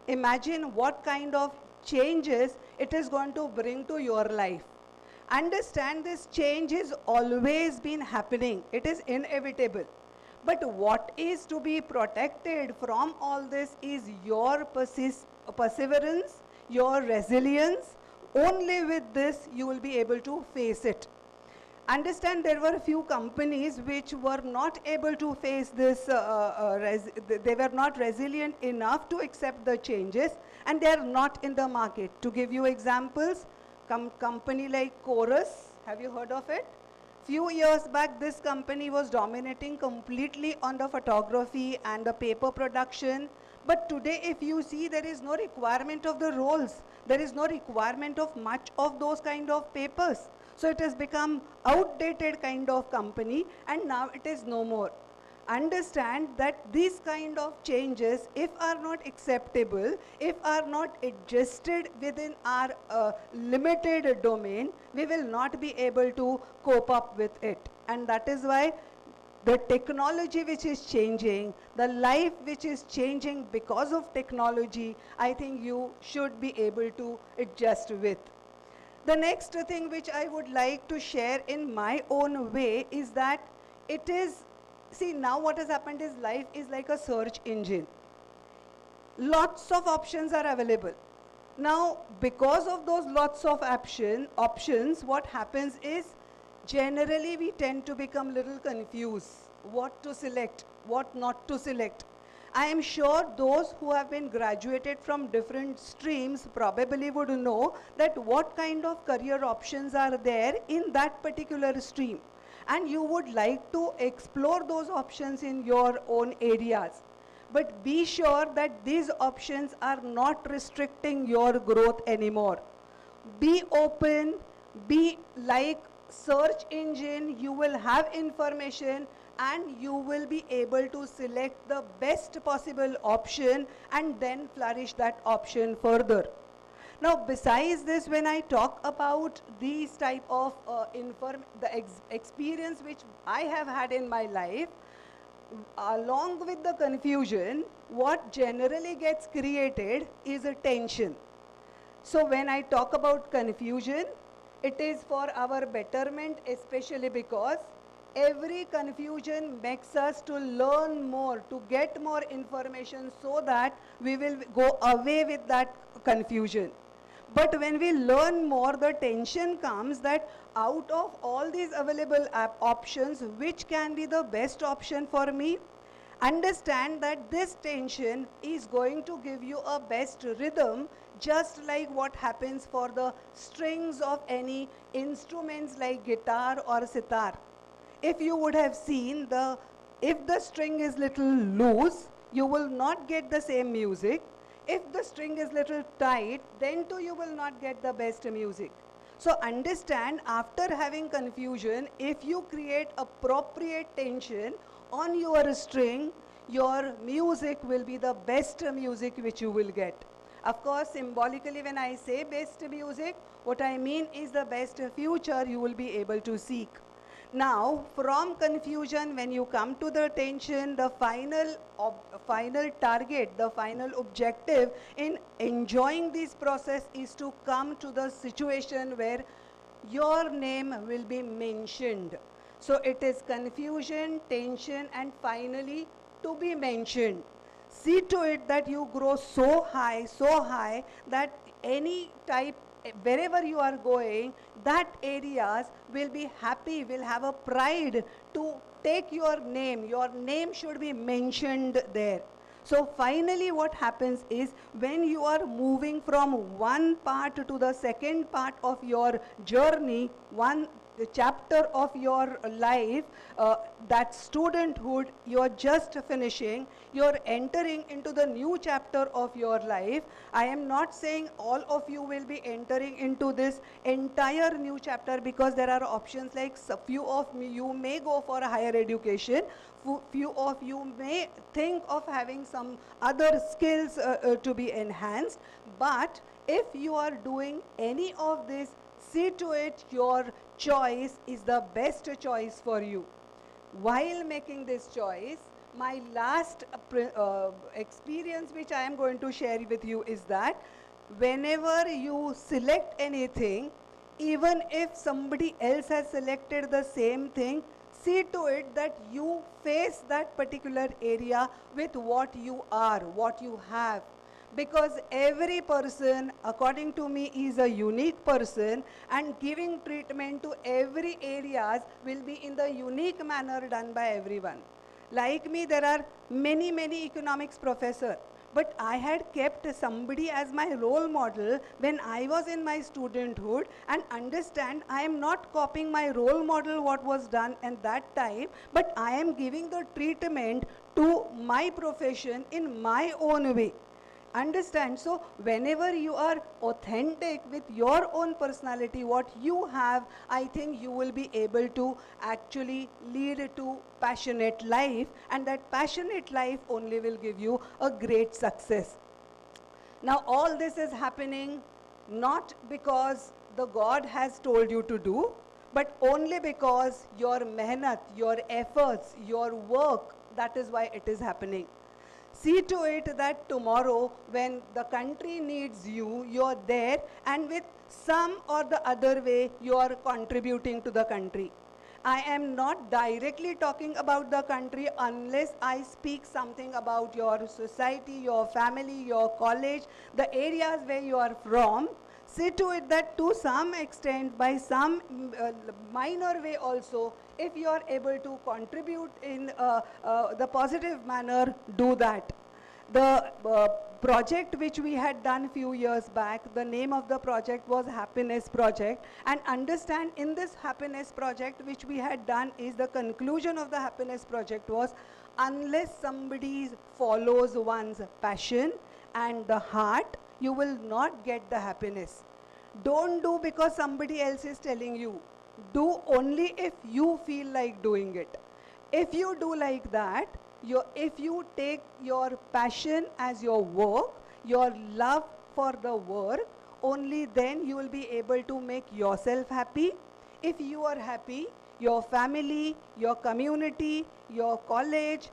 Imagine what kind of changes it is going to bring to your life. Understand, this change has always been happening. It is inevitable. But what is to be protected from all this is your perseverance, your resilience. Only with this you will be able to face it. Understand there were a few companies which were not able to face this, they were not resilient enough to accept the changes, and they are not in the market. To give you examples, company like Chorus, have you heard of it? Few years back, this company was dominating completely on the photography and the paper production. But today, if you see, there is no requirement of the rolls. There is no requirement of much of those kind of papers. So it has become outdated kind of company, and now it is no more. Understand that these kind of changes, if are not acceptable, if are not adjusted within our limited domain, we will not be able to cope up with it. And that is why the technology which is changing, the life which is changing because of technology, I think you should be able to adjust with. The next thing which I would like to share in my own way is that it is, see, now what has happened is life is like a search engine. Lots of options are available. Now, because of those lots of options, what happens is generally we tend to become little confused. What to select, what not to select. I am sure those who have been graduated from different streams probably would know that what kind of career options are there in that particular stream. And you would like to explore those options in your own areas. But be sure that these options are not restricting your growth anymore. Be open, be like search engine, you will have information and you will be able to select the best possible option and then flourish that option further. Now, besides this, when I talk about these type of experience which I have had in my life, along with the confusion, what generally gets created is a tension. So when I talk about confusion, it is for our betterment, especially because every confusion makes us to learn more, to get more information so that we will go away with that confusion. But when we learn more, the tension comes that out of all these available options, which can be the best option for me? Understand that this tension is going to give you a best rhythm, just like what happens for the strings of any instruments like guitar or sitar. If you would have seen, if the string is little loose, you will not get the same music. If the string is little tight, then too you will not get the best music. So understand, after having confusion, if you create appropriate tension on your string, your music will be the best music which you will get. Of course, symbolically, when I say best music, what I mean is the best future you will be able to seek. Now, from confusion, when you come to the tension, the final target, the final objective in enjoying this process is to come to the situation where your name will be mentioned. So it is confusion, tension, and finally to be mentioned. See to it that you grow so high that any type, wherever you are going, that areas will be happy, will have a pride to take your name. Your name should be mentioned there. So finally what happens is, when you are moving from one part to the second part of your journey, the chapter of your life, that studenthood you are just finishing, you are entering into the new chapter of your life. I am not saying all of you will be entering into this entire new chapter, because there are options like few of you may go for a higher education, few of you may think of having some other skills to be enhanced. But if you are doing any of this, see to it your choice is the best choice for you. While making this choice, my last experience which I am going to share with you is that whenever you select anything, even if somebody else has selected the same thing, see to it that you face that particular area with what you are, what you have. because every person, according to me, is a unique person, and giving treatment to every areas will be in the unique manner done by everyone. Like me, there are many, many economics professor, but I had kept somebody as my role model when I was in my studenthood, and understand I am not copying my role model what was done at that time, but I am giving the treatment to my profession in my own way. Understand? So whenever you are authentic with your own personality, what you have, I think you will be able to actually lead to passionate life, and that passionate life only will give you a great success. Now all this is happening not because the God has told you to do, but only because your mehnat, your efforts, your work, that is why it is happening. See to it that tomorrow when the country needs you, you're there, and with some or the other way you are contributing to the country. I am not directly talking about the country unless I speak something about your society, your family, your college, the areas where you are from. See to it that to some extent, by some minor way also, if you are able to contribute in the positive manner, do that. The project which we had done few years back, the name of the project was Happiness Project. And understand, in this Happiness Project which we had done, is the conclusion of the Happiness Project was, unless somebody follows one's passion and the heart, you will not get the happiness. Don't do because somebody else is telling you. Do only if you feel like doing it. If you do like that, if you take your passion as your work, your love for the work, only then you will be able to make yourself happy. If you are happy, your family, your community, your college,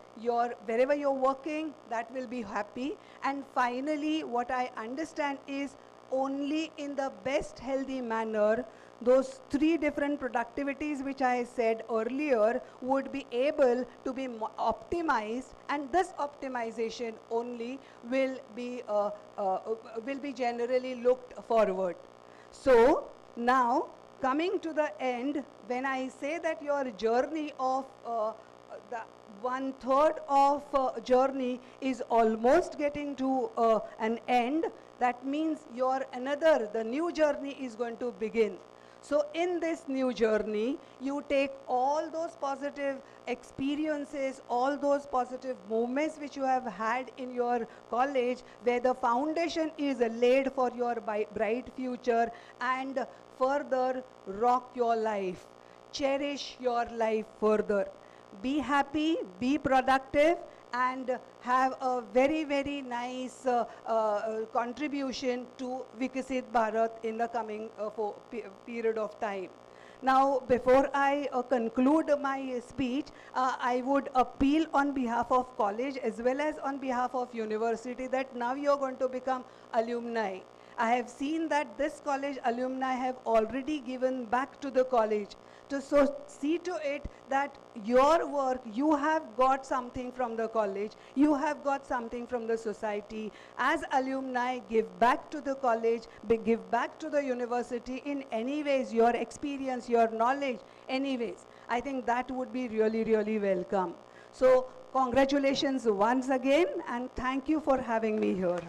wherever you're working, that will be happy. And finally, what I understand is, only in the best healthy manner, those three different productivities which I said earlier would be able to be optimized, and this optimization only will be generally looked forward. So now, coming to the end, when I say that your journey of the 1/3 of journey is almost getting to an end, that means the new journey is going to begin. So in this new journey, you take all those positive experiences, all those positive moments which you have had in your college, where the foundation is laid for your bright future, and further rock your life. Cherish your life further. Be happy, be productive, and have a very, very nice contribution to Vikasit Bharat in the coming period of time. Now, before I conclude my speech, I would appeal on behalf of college as well as on behalf of university that now you are going to become alumni. I have seen that this college alumni have already given back to the college. So see to it that your work, you have got something from the college, you have got something from the society. As alumni, give back to the college, give back to the university in any ways, your experience, your knowledge, anyways. I think that would be really, really welcome. So congratulations once again, and thank you for having me here.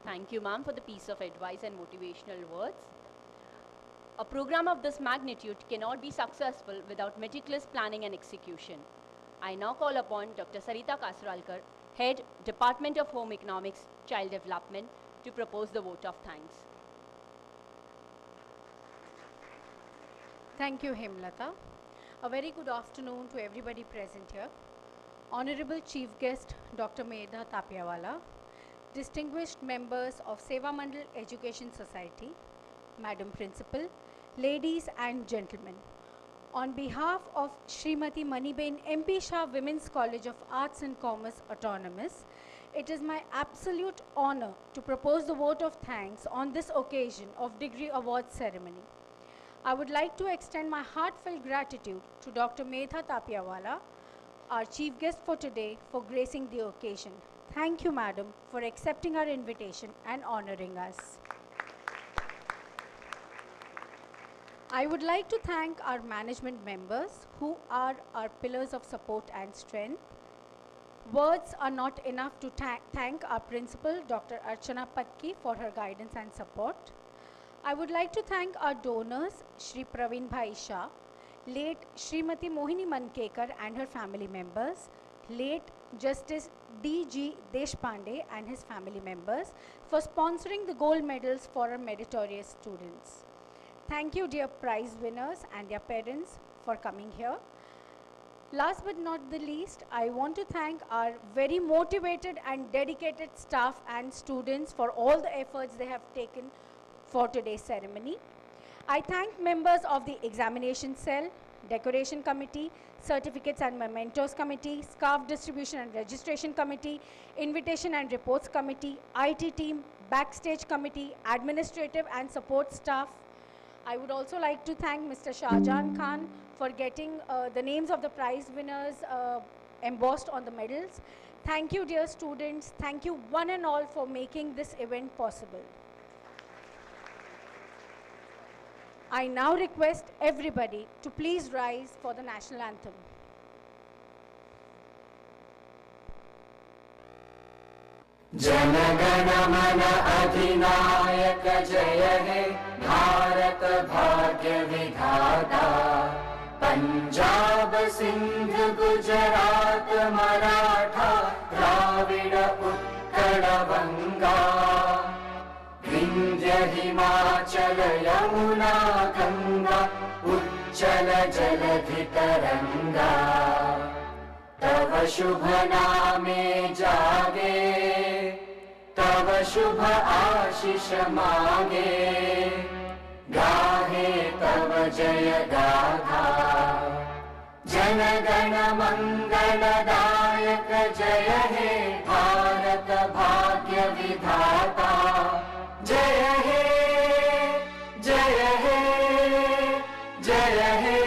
Thank you, ma'am, for the piece of advice and motivational words. A program of this magnitude cannot be successful without meticulous planning and execution. I now call upon Dr. Sarita Kasralkar, Head, Department of Home Economics, Child Development, to propose the vote of thanks. Thank you, Hemlata. A very good afternoon to everybody present here. Honorable Chief Guest, Dr. Medha Tapiawala, distinguished members of Seva Mandal Education Society, Madam Principal, ladies and gentlemen. On behalf of Srimati Maniben MP Shah Women's College of Arts and Commerce Autonomous, it is my absolute honor to propose the vote of thanks on this occasion of degree award ceremony. I would like to extend my heartfelt gratitude to Dr. Medha Tapiawala, our chief guest for today, for gracing the occasion. Thank you, madam, for accepting our invitation and honoring us. I would like to thank our management members who are our pillars of support and strength. Words are not enough to thank our principal, Dr. Archana Patki, for her guidance and support. I would like to thank our donors, Shri Praveen Bhai Shah, late Srimati Mohini Mankekar and her family members, late Justice D.G. Deshpande and his family members for sponsoring the gold medals for our meritorious students. Thank you, dear prize winners and their parents, for coming here. Last but not the least, I want to thank our very motivated and dedicated staff and students for all the efforts they have taken for today's ceremony. I thank members of the examination cell, decoration committee, certificates and mementos committee, scarf distribution and registration committee, invitation and reports committee, IT team, backstage committee, administrative and support staff. I would also like to thank Mr. Shahjahan Khan for getting the names of the prize winners embossed on the medals. Thank you, dear students. Thank you one and all for making this event possible. I now request everybody to please rise for the national anthem. जनगण मन अधिनायक जय हे भारत भाग्य विधाता पंजाब सिंध गुजरात मराठा द्राविड़ उत्कल बंगा विंध्य हिमाचल यमुना गंगा उच्चल जलधि तरंगा तव शुभ नामे जागे तव शुभ आशीष मागे गाहे तव जय गाथा जन गण मंगलदायक जय हे भारत भाग्य विधाता जय हे जय हे जय हे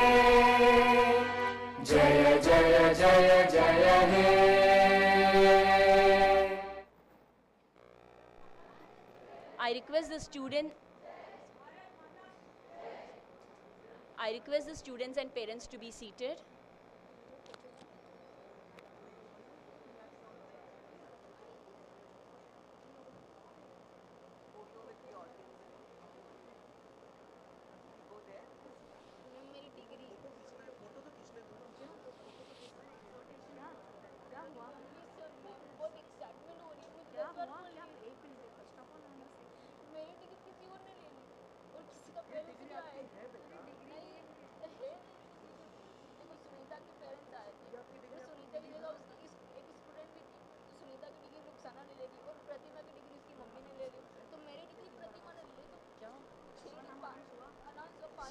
जय जय जय जय हे I request the students and parents to be seated.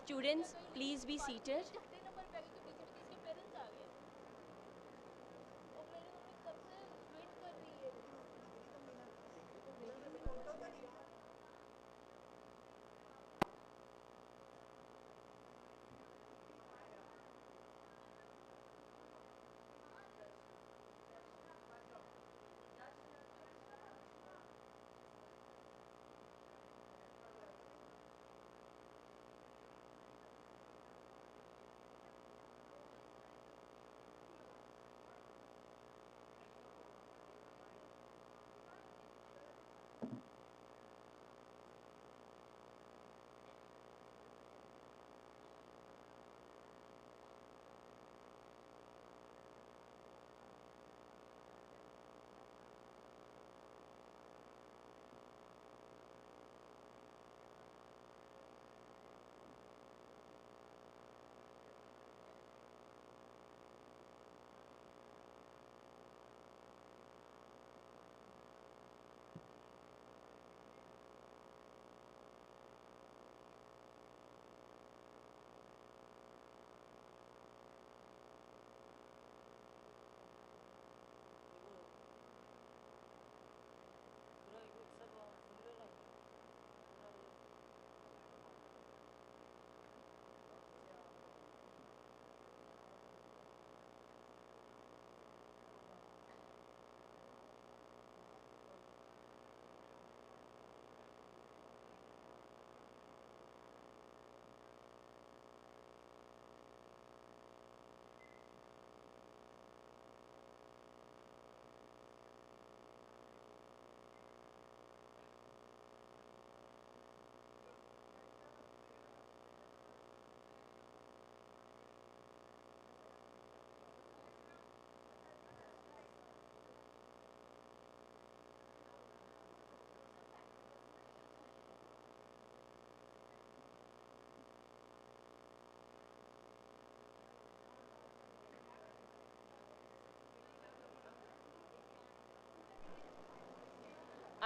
Students, please be seated.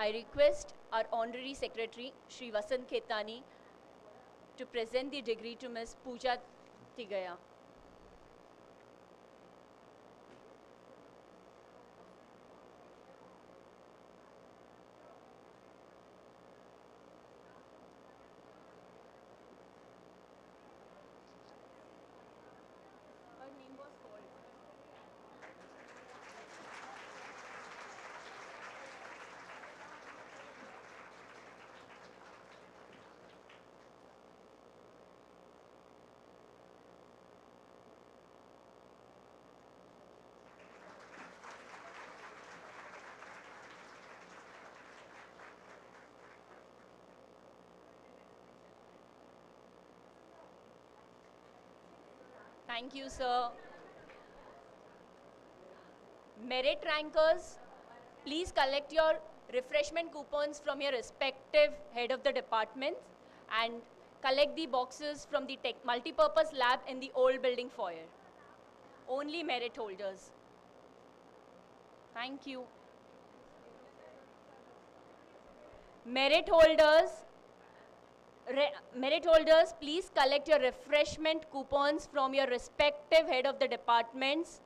I request our Honorary Secretary, Shri Vasant Khetani, to present the degree to Ms. Pooja Tigaya. Her name was called. Thank you, sir. Merit rankers, please collect your refreshment coupons from your respective head of the department and collect the boxes from the multipurpose lab in the old building foyer. Only merit holders. Thank you. Merit holders, please collect your refreshment coupons from your respective head of the departments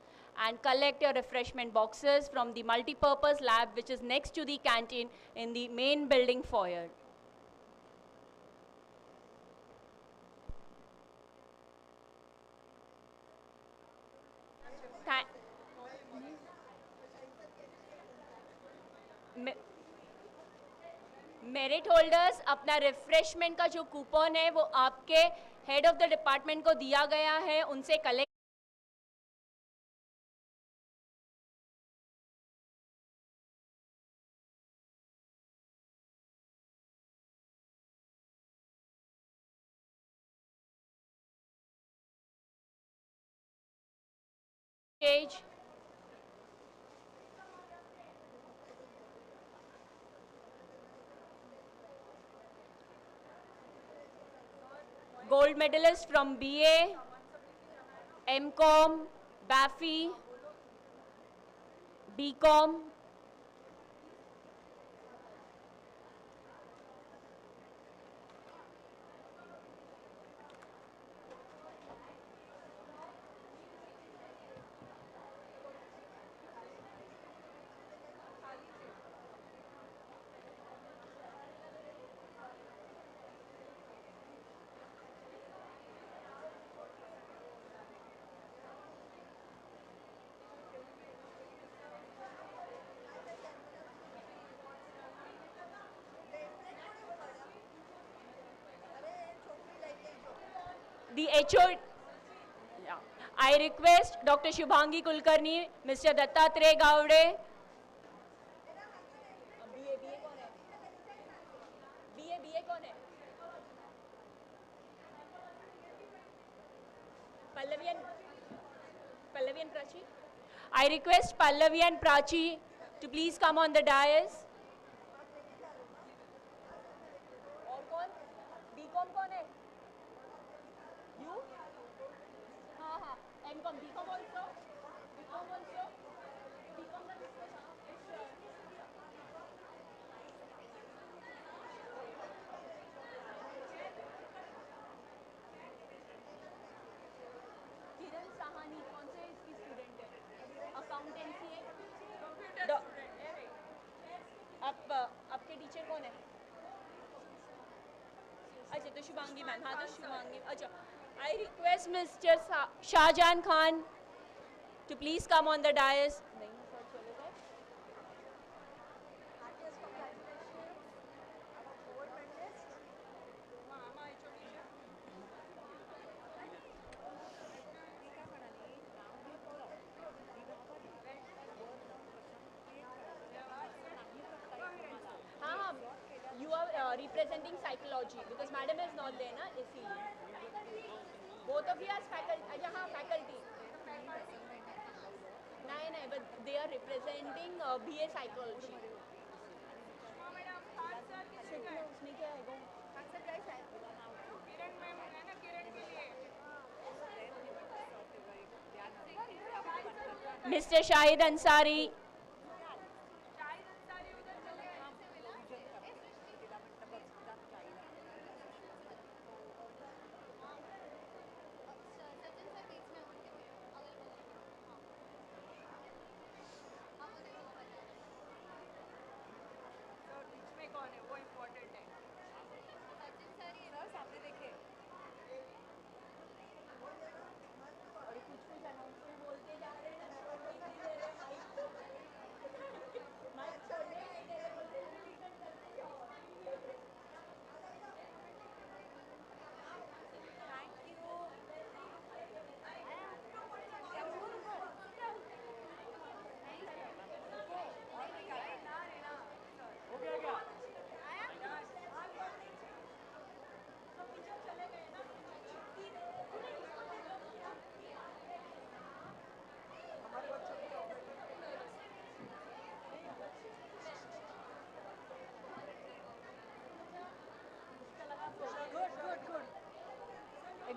and collect your refreshment boxes from the multipurpose lab which is next to the canteen in the main building foyer. Merit holders अपना refreshment का जो coupon है वो आपके head of the department को दिया गया है, उनसे collect stage. Gold medalist from BA, MCom, BAFI, BCom, the HOD. Yeah. I request Dr. Shubhangi Kulkarni, Mr. Dattatreya Gowde. BA कौन है? Pallavi and Prachi. I request Pallavi and Prachi to please come on the dais. और कौन? BCom कौन है? You? हाँ हाँ. MCom, BCom also. BCom also. BCom का किरण साहानी कौन से इसकी स्टूडेंट है? अकाउंटेंसी है। आपके टीचर कौन है? अच्छा तो शुभांगी मैम। हाँ तो शुभांगी। अच्छा I request mister Shahjahan Khan to please come on the dais. You are representing psychology because madam is not there, na? Both of you as faculty. अच्छा हाँ faculty. नहीं but they are representing BA psychology. उसमें क्या है? किरण ma'am है ना, किरण के लिए. Mr. Shahid Ansari.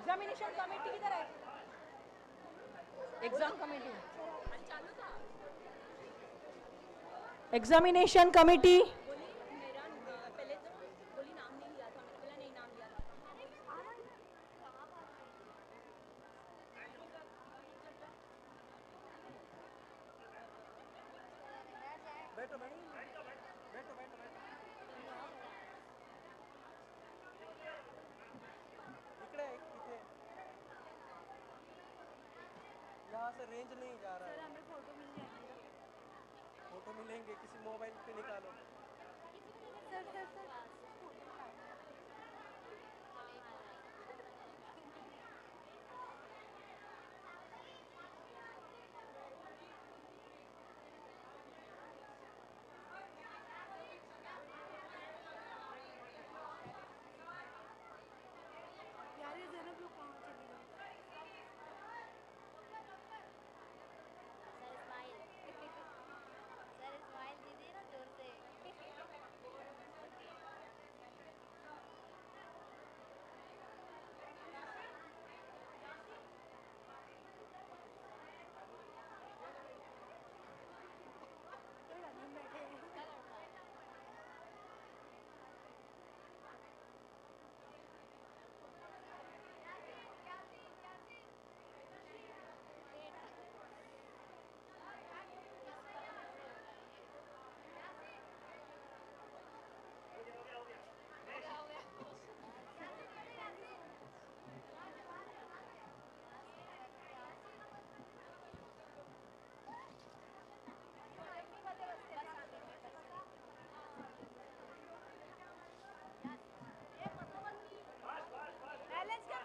Examination committee किधर है? एग्जाम कमेटी, एग्जामिनेशन कमेटी, यहाँ से रेंज नहीं जा रहा है। सर हमें फोटो मिल जाएगी? फोटो मिलेंगे, किसी मोबाइल पे निकालो। सर सर सर यार ये ज़ैनब लोग कहाँ चली गई? सर स्माइल दीजिए ना जोर से।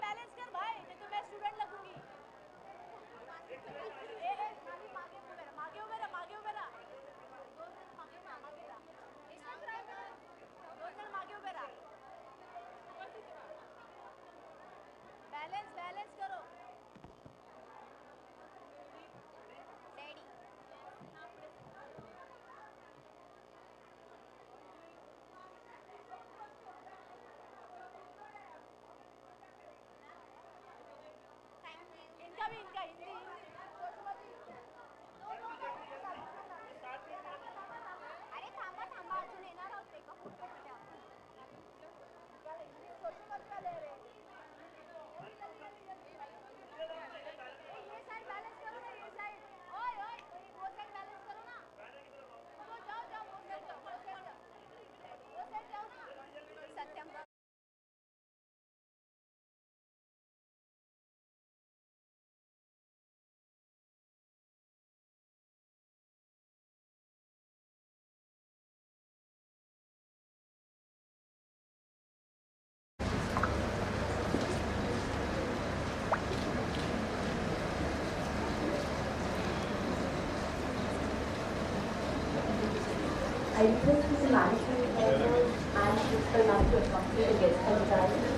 बैलेंस कर भाई, नहीं तो मैं स्टूडेंट लगूंगी। मागे उभे रहा, मागे उभे रहा। 2 जण मागे ना, मागे रहा। 2 जण मागे उभे रहा। बैलेंस करो। डैडी इनका भी, इनका हिंदी अरे थांबा थांबा, अजून येणार आहोत एका फोटो ले रे। ये साइड बैलेंस करो ना, ये साइड। ओए ओए, वो साइड बैलेंस करो ना। वो जाओ जाओ, वो साइड जाओ, वो साइड जाओ, वो साइड जाओ ना। सत्यम का I request the management members and principal not to accompany the guests for the time.